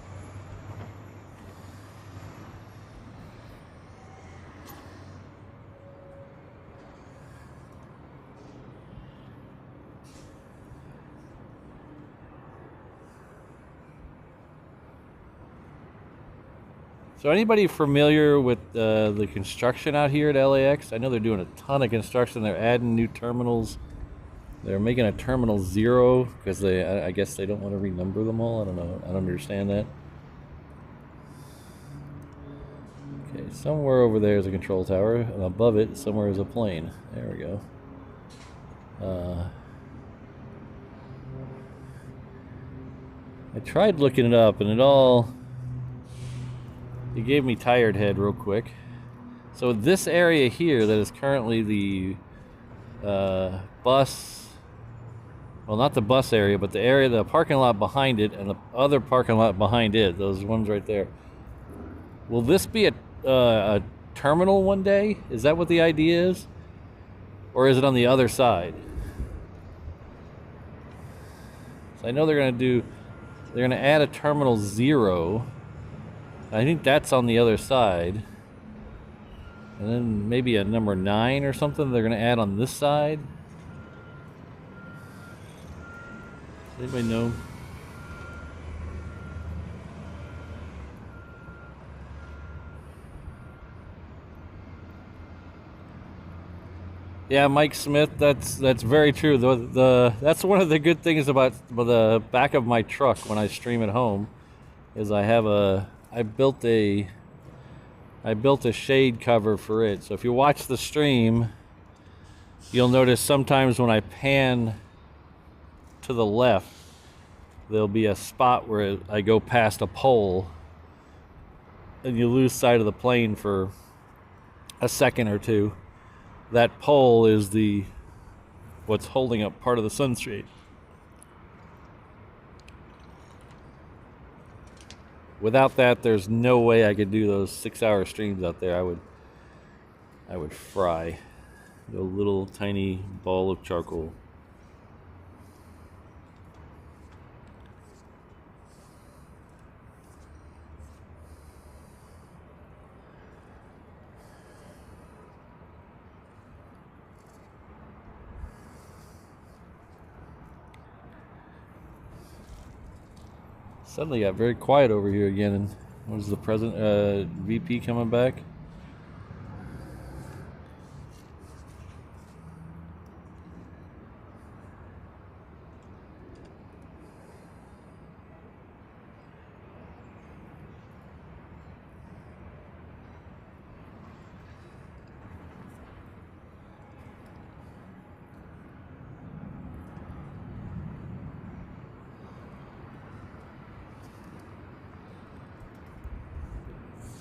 A: So anybody familiar with the construction out here at LAX? I know they're doing a ton of construction. They're adding new terminals. They're making a terminal 0 because I guess they don't want to renumber them all. I don't know. I don't understand that. Okay, somewhere over there is a control tower, and above it, somewhere is a plane. There we go. I tried looking it up, and it gave me tired head real quick. So this area here that is currently the bus, well, not the bus area, but the parking lot behind it and the other parking lot behind it, those ones right there. Will this be a terminal one day? Is that what the idea is? Or is it on the other side? So I know they're gonna add a terminal 0. I think that's on the other side. And then maybe a number 9 or something they're gonna add on this side. Does anybody know? Yeah, Mike Smith. That's very true. That's one of the good things about the back of my truck when I stream at home, is I built a shade cover for it. So if you watch the stream, you'll notice sometimes when I pan to the left, there'll be a spot where I go past a pole, and you lose sight of the plane for a second or two. That pole is what's holding up part of the sunshade. Without that, there's no way I could do those 6-hour streams out there. I would fry. A little tiny ball of charcoal. Suddenly got very quiet over here again. And what is the president, VP coming back?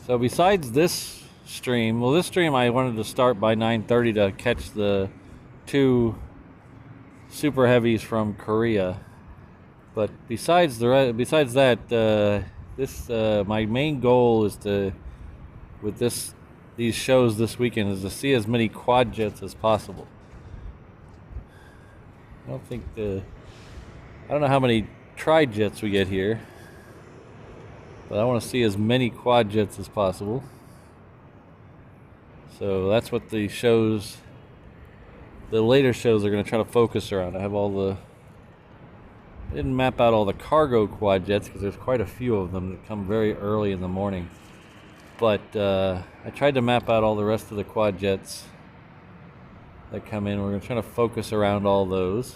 A: So besides this stream, well, this stream I wanted to start by 9:30 to catch the 2 super heavies from Korea. But besides that, my main goal is with these shows this weekend is to see as many quad jets as possible. I don't know how many tri-jets we get here, but I want to see as many quad jets as possible. So that's what the later shows are going to try to focus around. I didn't map out all the cargo quad jets because there's quite a few of them that come very early in the morning. But I tried to map out all the rest of the quad jets that come in. We're going to try to focus around all those.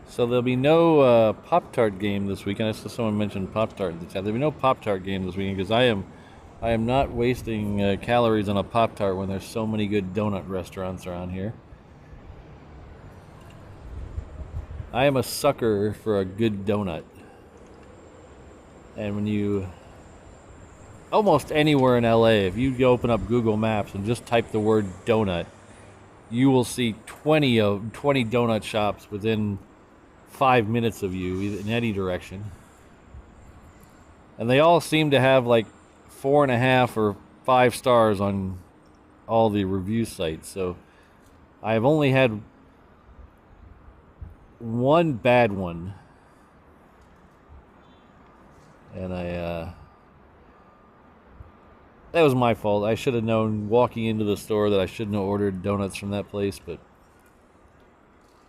A: So there'll be no Pop-Tart game this weekend. I saw someone mention Pop-Tart in the chat. There'll be no Pop-Tart game this weekend because I am not wasting calories on a Pop-Tart when there's so many good donut restaurants around here. I am a sucker for a good donut. And when you... almost anywhere in LA, if you open up Google Maps and just type the word donut, you will see 20 donut shops within 5 minutes of you in any direction, and they all seem to have like 4.5 or 5 stars on all the review sites. So I've only had one bad one, and that was my fault. I should have known walking into the store that I shouldn't have ordered donuts from that place, but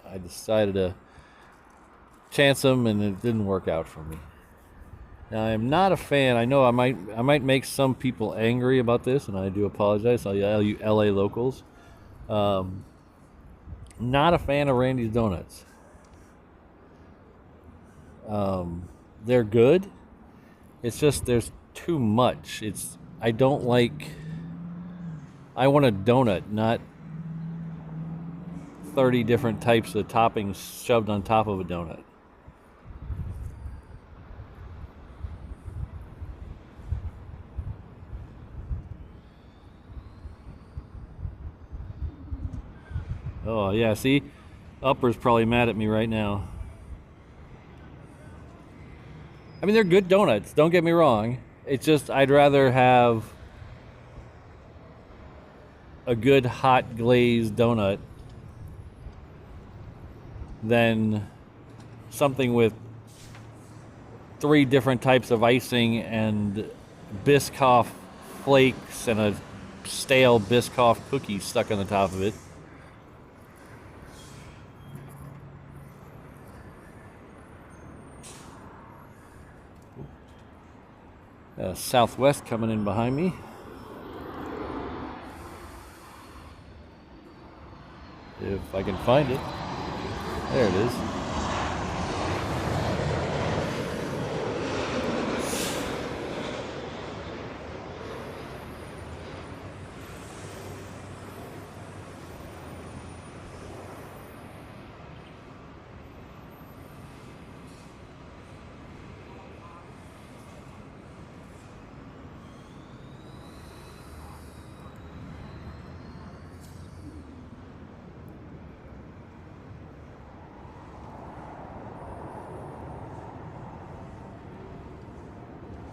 A: I decided to chance them, and it didn't work out for me. Now, I am not a fan. I know I might make some people angry about this, and I do apologize. All you LA locals. Not a fan of Randy's Donuts. They're good. It's just there's too much. I don't like. I want a donut, not 30 different types of toppings shoved on top of a donut. Oh, yeah, see? Upper's probably mad at me right now. I mean, they're good donuts, don't get me wrong. It's just I'd rather have a good hot glazed donut than something with 3 different types of icing and Biscoff flakes and a stale Biscoff cookie stuck on the top of it. Southwest coming in behind me. If I can find it. There it is.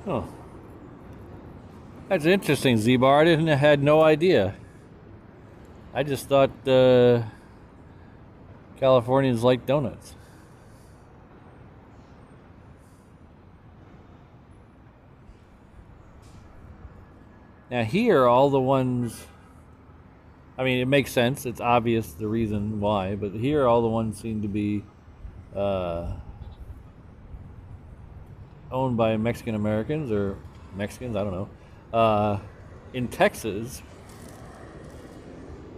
A: Oh, that's interesting, Z-Bar. I had no idea. I just thought Californians like donuts. Now here, all the ones, I mean, it makes sense. It's obvious the reason why, but here all the ones seem to be owned by Mexican Americans or Mexicans, I don't know. In Texas,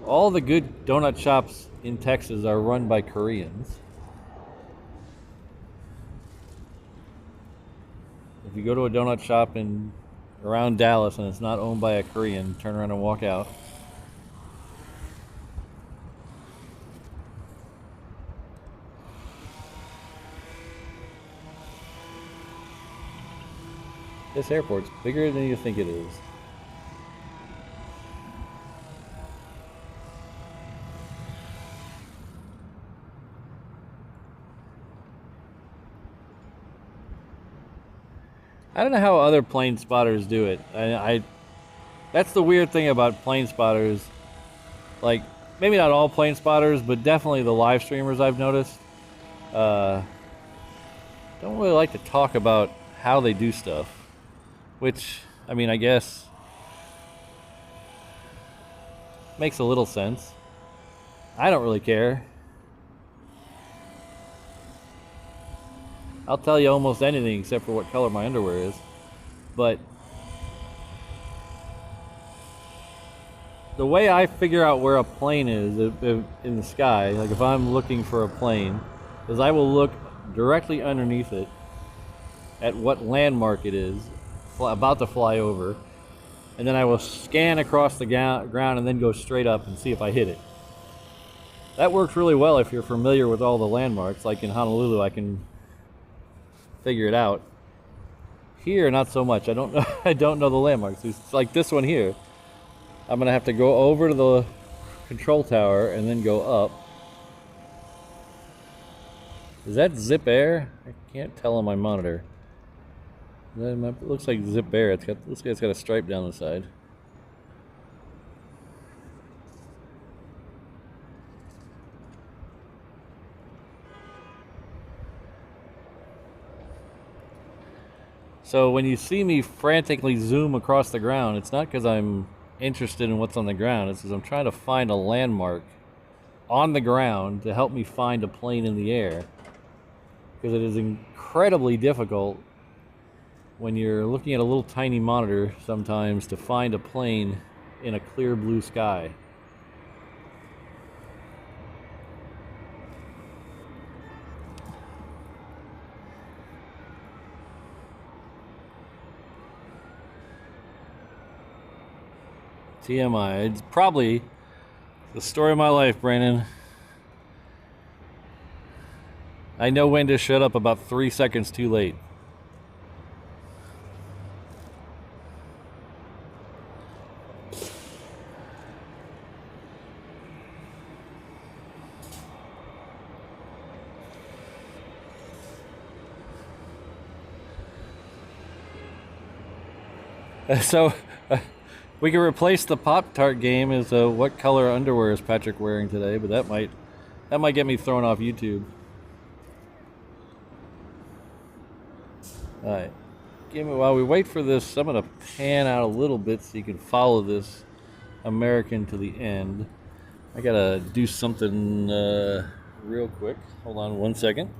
A: all the good donut shops in Texas are run by Koreans. If you go to a donut shop around Dallas and it's not owned by a Korean, turn around and walk out. This airport's bigger than you think it is. I don't know how other plane spotters do it. That's the weird thing about plane spotters. Like, maybe not all plane spotters, but definitely the live streamers I've noticed. Don't really like to talk about how they do stuff. Which, I mean, I guess makes a little sense. I don't really care. I'll tell you almost anything except for what color my underwear is. But the way I figure out where a plane is in the sky, like if I'm looking for a plane, is I will look directly underneath it at what landmark it is about to fly over, and then I will scan across the ground and then go straight up and see if I hit it. That works really well if you're familiar with all the landmarks. Like in Honolulu, I can figure it out. Here, not so much. I don't know. I don't know the landmarks. It's like this one here. I'm gonna have to go over to the control tower and then go up. Is that Zip Air? I can't tell on my monitor. It looks like Zip Air. Looks like it's got a stripe down the side. So when you see me frantically zoom across the ground, it's not because I'm interested in what's on the ground. It's because I'm trying to find a landmark on the ground to help me find a plane in the air. Because it is incredibly difficult when you're looking at a little tiny monitor sometimes to find a plane in a clear blue sky. TMI. It's probably the story of my life, Brandon. I know when to shut up about 3 seconds too late. So we can replace the Pop-Tart game as what color underwear is Patrick wearing today, but that might get me thrown off YouTube. All right. While we wait for this, I'm gonna pan out a little bit so you can follow this American to the end. I gotta do something real quick. Hold on 1 second.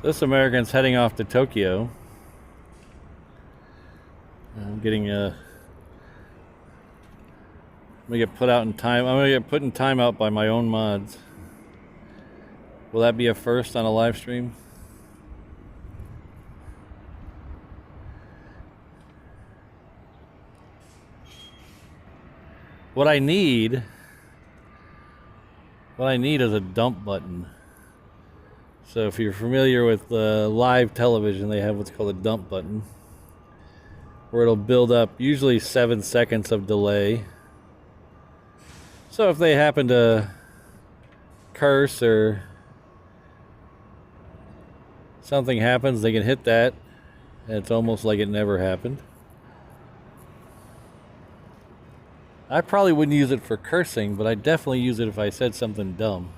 A: This American's heading off to Tokyo. I'm gonna get put out in time. I'm gonna get put in timeout by my own mods. Will that be a first on a live stream? What I need is a dump button. So if you're familiar with live television, they have what's called a dump button, where it'll build up usually 7 seconds of delay. So if they happen to curse or something happens, they can hit that, and it's almost like it never happened. I probably wouldn't use it for cursing, but I definitely use it if I said something dumb.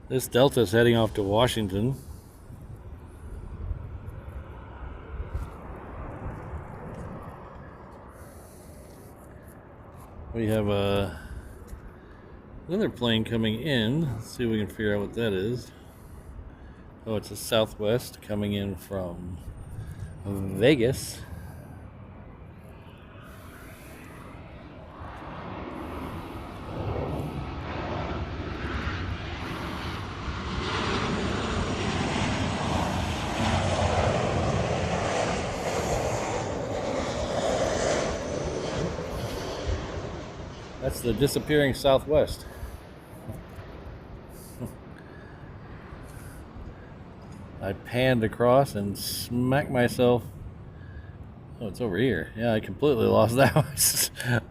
A: This Delta's heading off to Washington. We have another plane coming in. Let's see if we can figure out what that is. Oh, it's a Southwest coming in from Vegas. That's the disappearing Southwest. I panned across and smacked myself. Oh, it's over here. Yeah, I completely lost that one.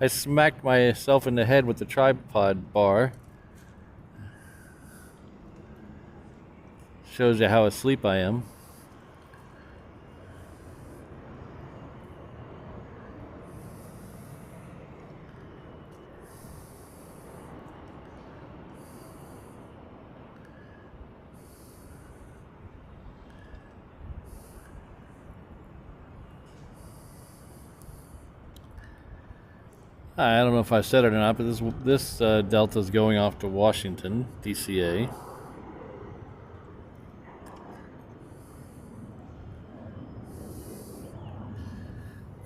A: I smacked myself in the head with the tripod bar. Shows you how asleep I am. I don't know if I said it or not, but this Delta is going off to Washington, DCA.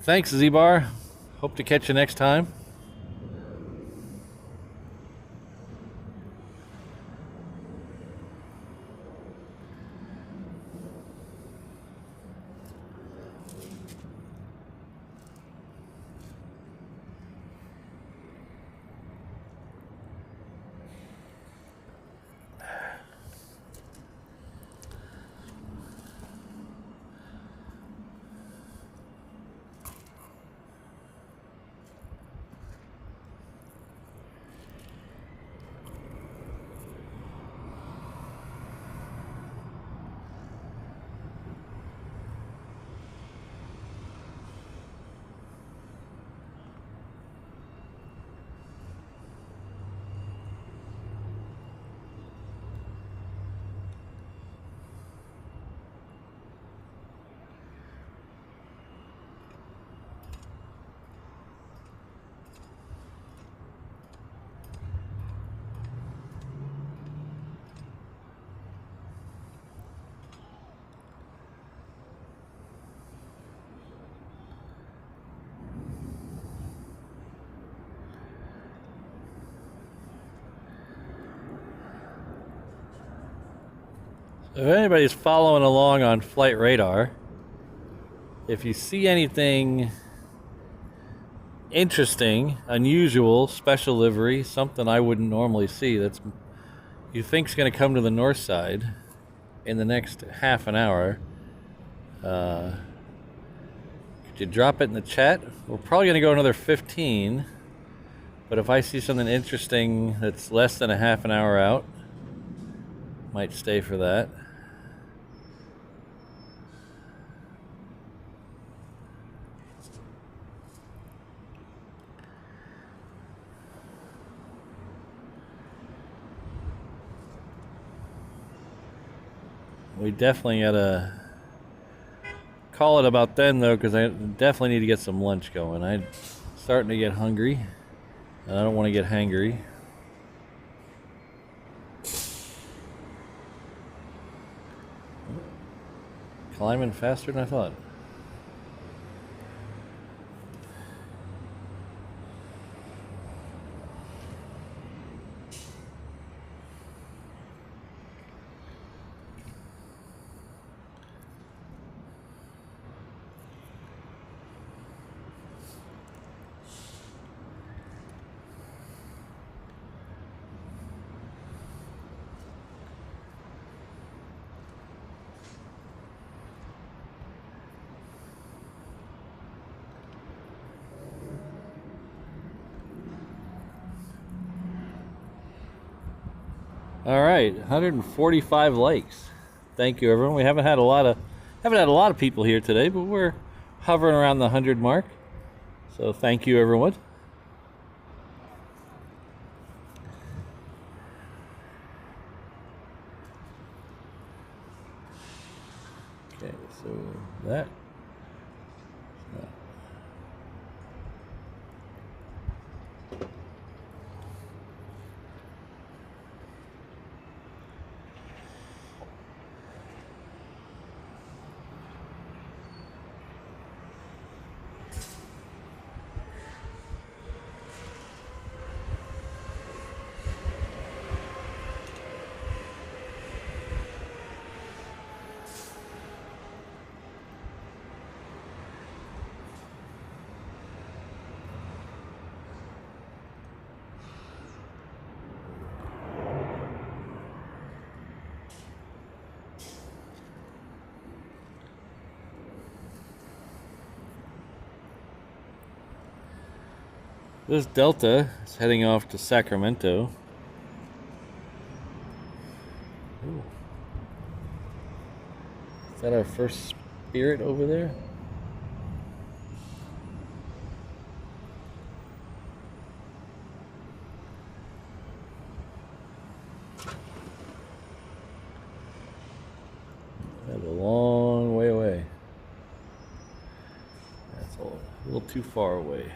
A: Thanks, Z-Bar. Hope to catch you next time. If anybody's following along on Flight Radar, if you see anything interesting, unusual, special livery, something I wouldn't normally see that's you think's going to come to the north side in the next half an hour, could you drop it in the chat? We're probably going to go another 15, but if I see something interesting that's less than a half an hour out, might stay for that. We definitely gotta call it about then though, because I definitely need to get some lunch going. I'm starting to get hungry, and I don't want to get hangry. Climbing faster than I thought. All right, 145 likes. Thank you, everyone. We haven't had a lot of people here today, but we're hovering around the 100 mark. So thank you, everyone. Okay, so that. This Delta is heading off to Sacramento. Ooh. Is that our first Spirit over there? That's a long way away. That's a little too far away.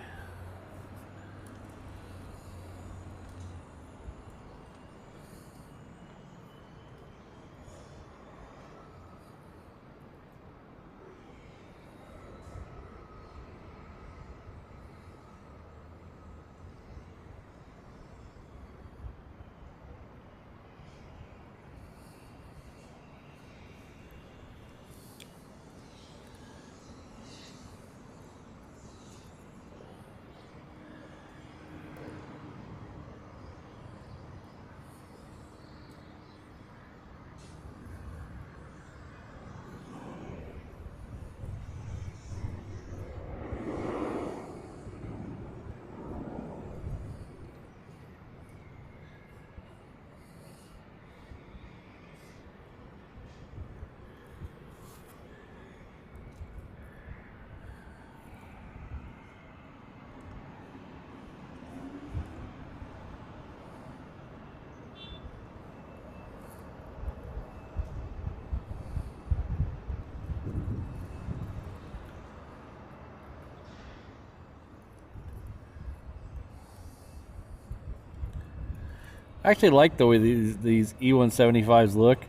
A: I actually like the way these E175s look.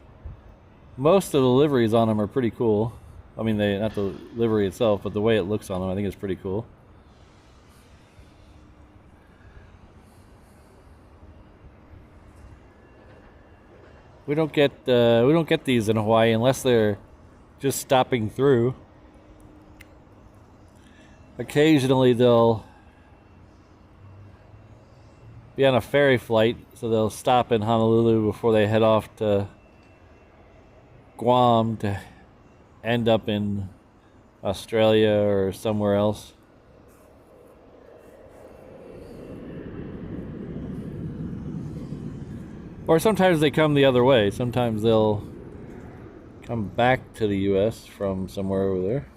A: Most of the liveries on them are pretty cool. I mean, not the livery itself, but the way it looks on them, I think is pretty cool. We don't get these in Hawaii unless they're just stopping through. Occasionally they'll be on a ferry flight, so they'll stop in Honolulu before they head off to Guam to end up in Australia or somewhere else. Or sometimes they come the other way. Sometimes they'll come back to the US from somewhere over there.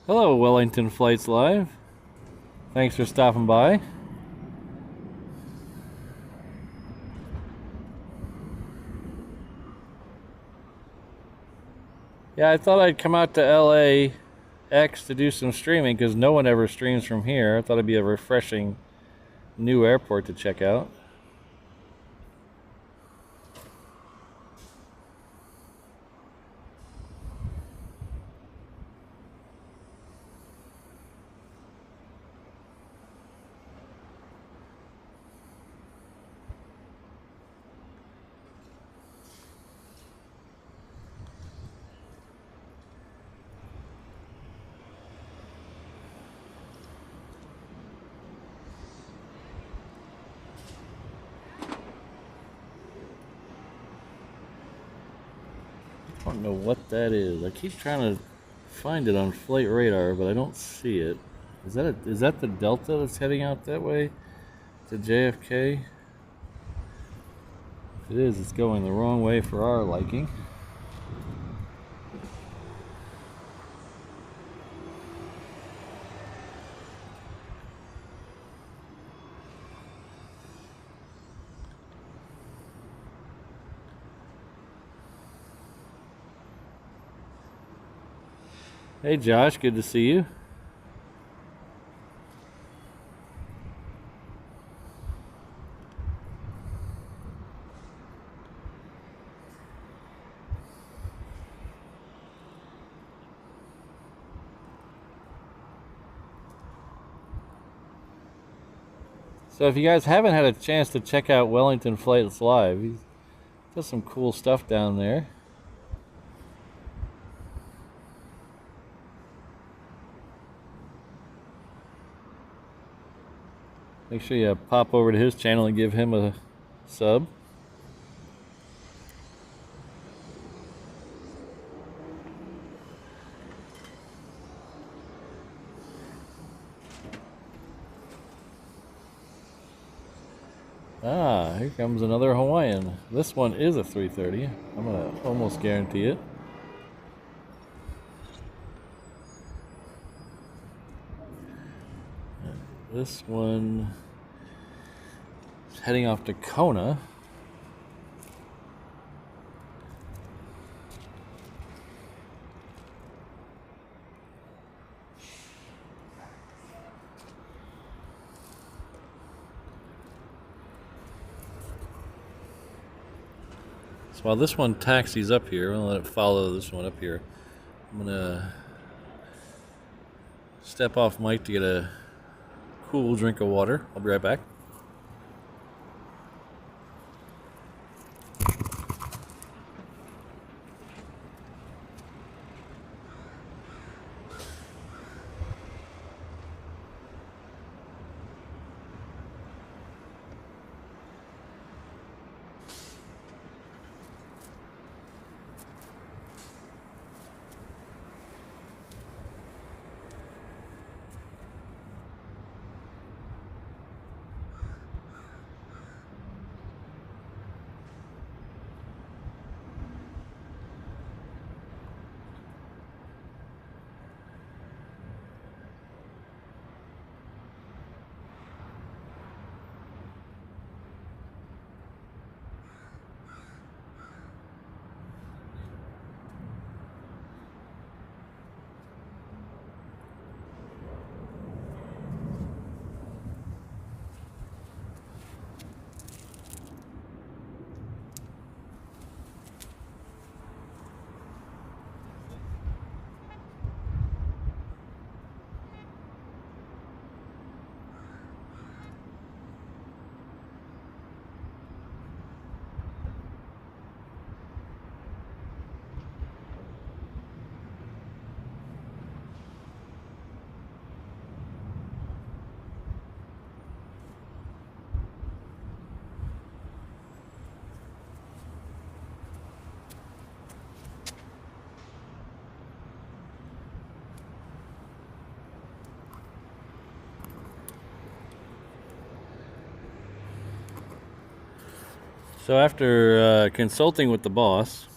A: Hello, Wellington Flights Live. Thanks for stopping by. Yeah, I thought I'd come out to LAX to do some streaming because no one ever streams from here. I thought it'd be a refreshing new airport to check out. I don't know what that is. I keep trying to find it on Flight Radar, but I don't see it. Is that the Delta that's heading out that way to JFK? If it is, it's going the wrong way for our liking. Hey Josh, good to see you. So if you guys haven't had a chance to check out Wellington Flights Live, he's got some cool stuff down there. Make sure you pop over to his channel and give him a sub. Ah, here comes another Hawaiian. This one is a 330. I'm gonna almost guarantee it. This one is heading off to Kona. So while this one taxis up here, I'm gonna let it follow this one up here. I'm gonna step off mic to get a cool drink of water. I'll be right back. So after consulting with the boss,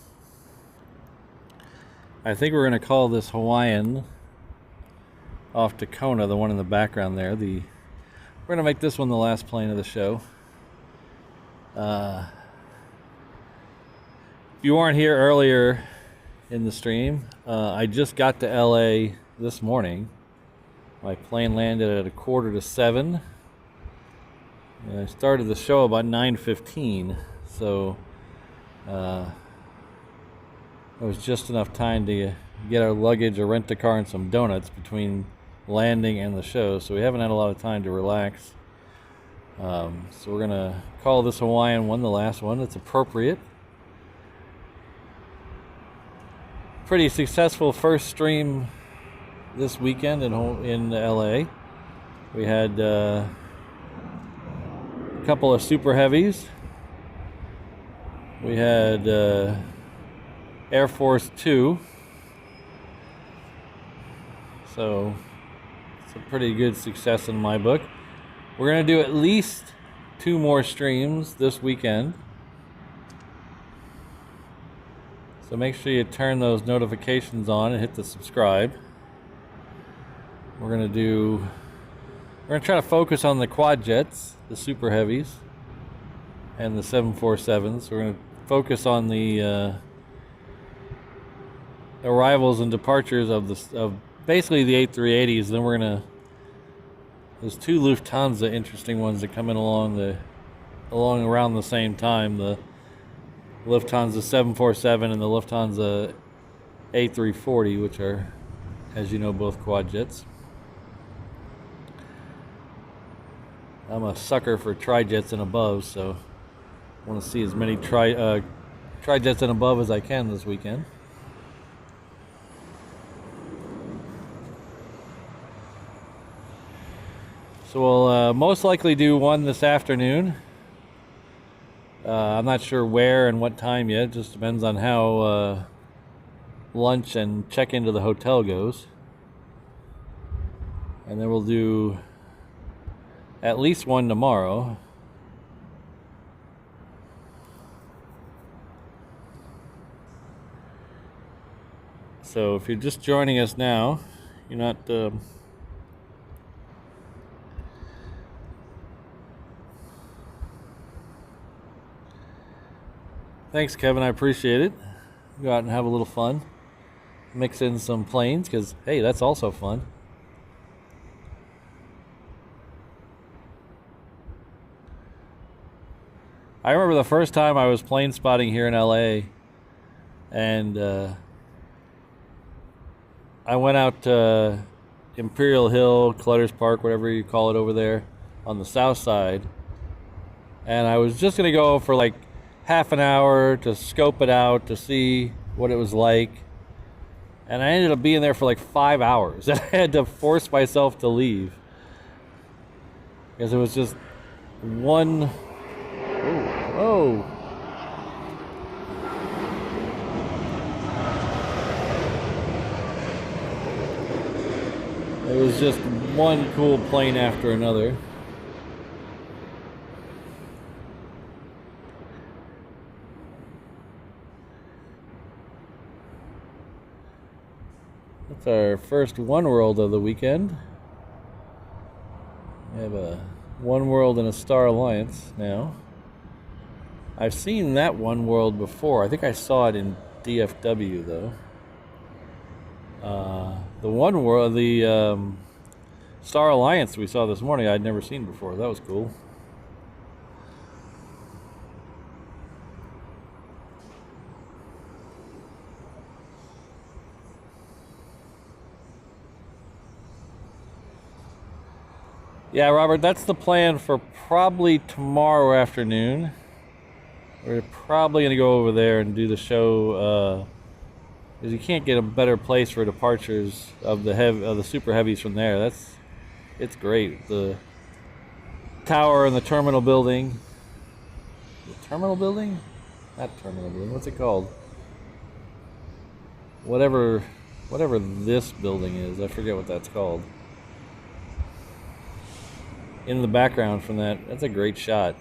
A: I think we're going to call this Hawaiian off Kona, the one in the background there. We're going to make this one the last plane of the show. If you weren't here earlier in the stream, I just got to LA this morning. My plane landed at 6:45. And I started the show about 9:15, so it was just enough time to get our luggage, a rent-a-car, and some donuts between landing and the show, so we haven't had a lot of time to relax. So we're gonna call this Hawaiian one the last one. It's appropriate. Pretty successful first stream this weekend in LA. We had a couple of super heavies. We had Air Force 2. So it's a pretty good success in my book. We're going to do at least 2 more streams this weekend. So make sure you turn those notifications on and hit the subscribe. We're going to try to focus on the quad jets, the super heavies, and the 747s. We're going to focus on the arrivals and departures of basically the A380s. Then there's 2 Lufthansa interesting ones that come in along around the same time. The Lufthansa 747 and the Lufthansa A340, which are, as you know, both quad jets. I'm a sucker for tri-jets and above, so I want to see as many tri-jets and above as I can this weekend. So we'll most likely do one this afternoon. I'm not sure where and what time yet. It just depends on how lunch and check into the hotel goes. And then we'll do at least one tomorrow. So if you're just joining us now, you're not... Thanks, Kevin. I appreciate it. Go out and have a little fun. Mix in some planes, because, hey, that's also fun. I remember the first time I was plane spotting here in LA, and I went out to Imperial Hill, Clutters Park, whatever you call it over there, on the south side. And I was just going to go for like half an hour to scope it out, to see what it was like. And I ended up being there for like 5 hours. I had to force myself to leave, because it was just one... Oh. It was just one cool plane after another. That's our first One World of the weekend. We have a One World and a Star Alliance now. I've seen that One World before. I think I saw it in DFW though. The One World, the Star Alliance we saw this morning, I'd never seen before. That was cool. Yeah, Robert, that's the plan for probably tomorrow afternoon. We're probably going to go over there and do the show, because you can't get a better place for departures of the super heavies from there. It's great. The tower and the terminal building. The terminal building? Not terminal building. What's it called? Whatever this building is, I forget what that's called. In the background from that's a great shot.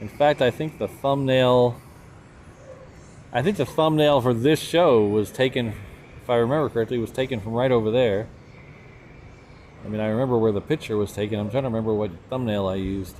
A: In fact, I think the thumbnail for this show was taken, if I remember correctly, was taken from right over there. I mean, I remember where the picture was taken. I'm trying to remember what thumbnail I used.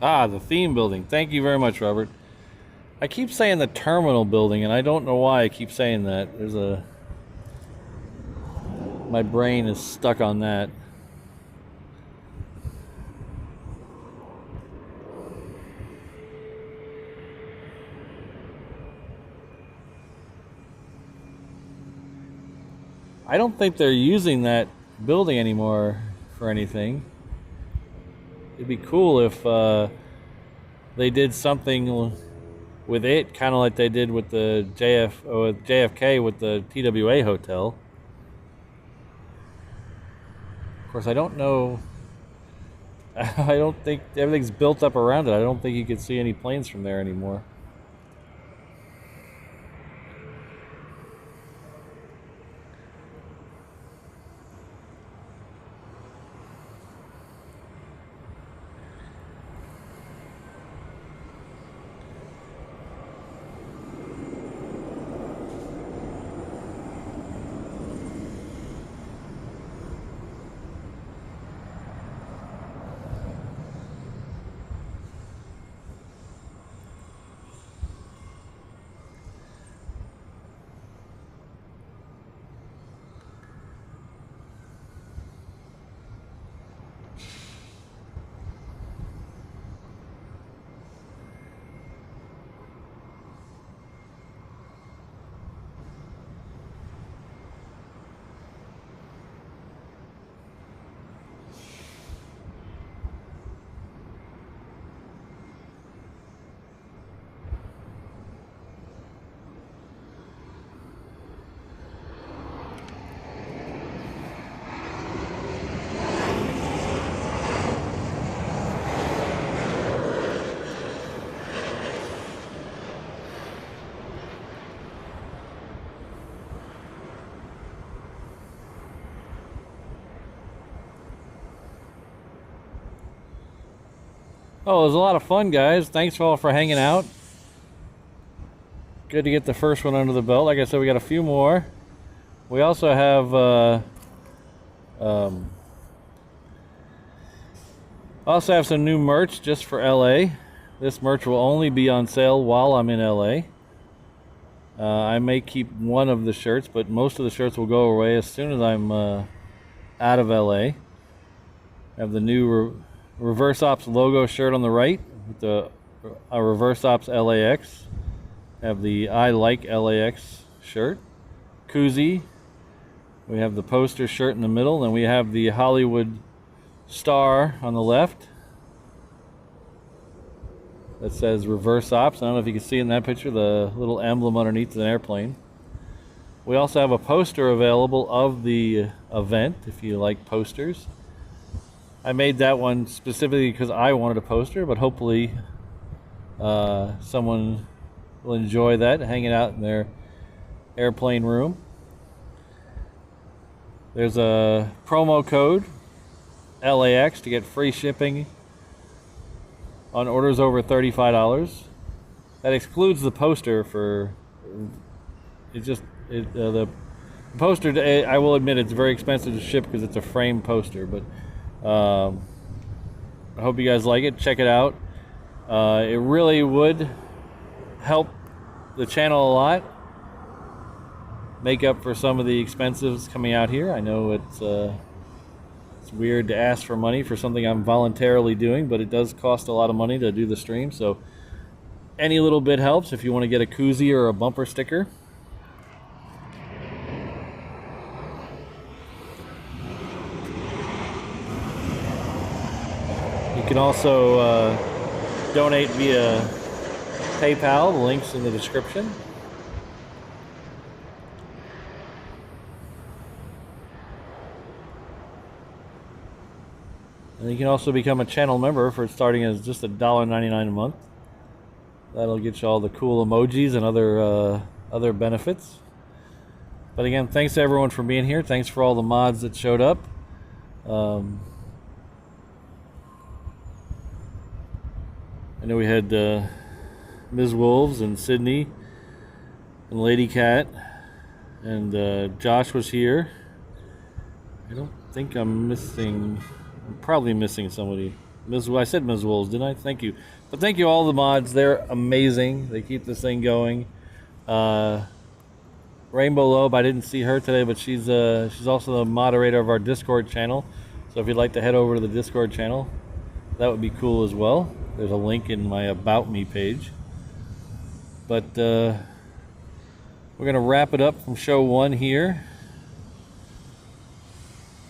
A: Ah, the theme building. Thank you very much, Robert. I keep saying the terminal building, and I don't know why I keep saying that. My brain is stuck on that. I don't think they're using that building anymore for anything. It'd be cool if they did something with it, kind of like they did with the JFK with the TWA hotel. Of course, I don't know. I don't think everything's built up around it. I don't think you could see any planes from there anymore. Oh, it was a lot of fun, guys. Thanks all for hanging out. Good to get the first one under the belt. Like I said, we got a few more. We also have some new merch just for LA. This merch will only be on sale while I'm in LA. I may keep one of the shirts, but most of the shirts will go away as soon as I'm out of LA. I have the new Reverse Ops logo shirt on the right with the Reverse Ops LAX. I have the I Like LAX shirt. Koozie. We have the poster shirt in the middle, and we have the Hollywood star on the left. that says reverse ops. I don't know if you can see in that picture the little emblem underneath an airplane. We also have a poster available of the event if you like posters. I made that one specifically because I wanted a poster, but hopefully someone will enjoy that hanging out in their airplane room. There's a promo code LAX to get free shipping on orders over $35. That excludes the poster for the poster. I will admit it's very expensive to ship because it's a framed poster, but I hope you guys like it. Check it out. It really would help the channel a lot. Make up for some of the expenses coming out here. I know it's weird to ask for money for something I'm voluntarily doing, but it does cost a lot of money to do the stream. So any little bit helps if you want to get a koozie or a bumper sticker. You can also donate via PayPal. The link's in the description. And you can also become a channel member for starting as just $1.99 a month. That'll get you all the cool emojis and other benefits. But again, thanks to everyone for being here. Thanks for all the mods that showed up. I know we had Ms. Wolves and Sydney and Lady Cat, and Josh was here. I don't think I'm probably missing somebody. I said Ms. Wolves, didn't I? Thank you. But thank you all the mods. They're amazing. They keep this thing going. Rainbow Lobe, I didn't see her today, but she's also the moderator of our Discord channel. So if you'd like to head over to the Discord channel, that would be cool as well. There's a link in my About Me page. But we're going to wrap it up from show 1 here.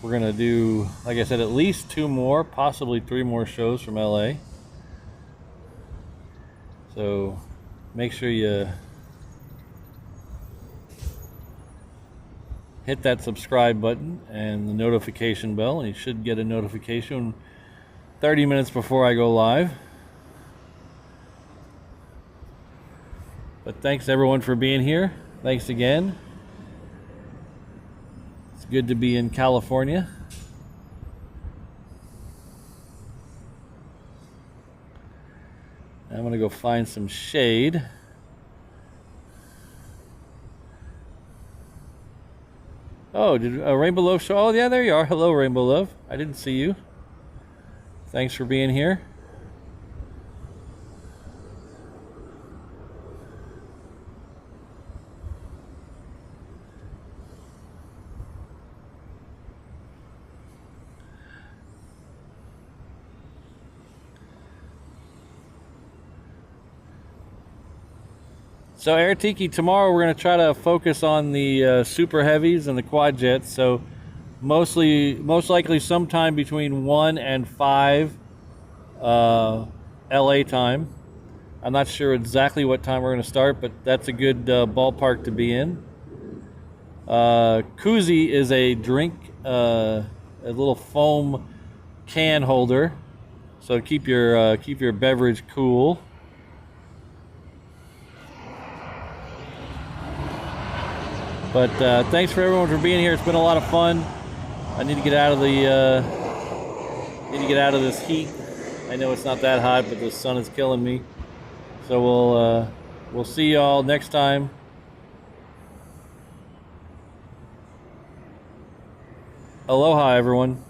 A: We're going to do, like I said, at least 2 more, possibly 3 more shows from LA. So make sure you hit that subscribe button and the notification bell, and you should get a notification 30 minutes before I go live. But thanks everyone for being here. Thanks again. It's good to be in California. I'm gonna go find some shade. Oh, did Rainbow Love show? Oh yeah, there you are. Hello, Rainbow Love. I didn't see you. Thanks for being here. So Air Tiki, tomorrow we're going to try to focus on the super heavies and the quad jets. So most likely sometime between 1 and 5 LA time. I'm not sure exactly what time we're going to start, but that's a good ballpark to be in. Koozie is a drink, a little foam can holder, so keep your beverage cool. But thanks for everyone for being here. It's been a lot of fun. I need to get out of this heat. I know it's not that hot, but the sun is killing me. So we'll see y'all next time. Aloha, everyone.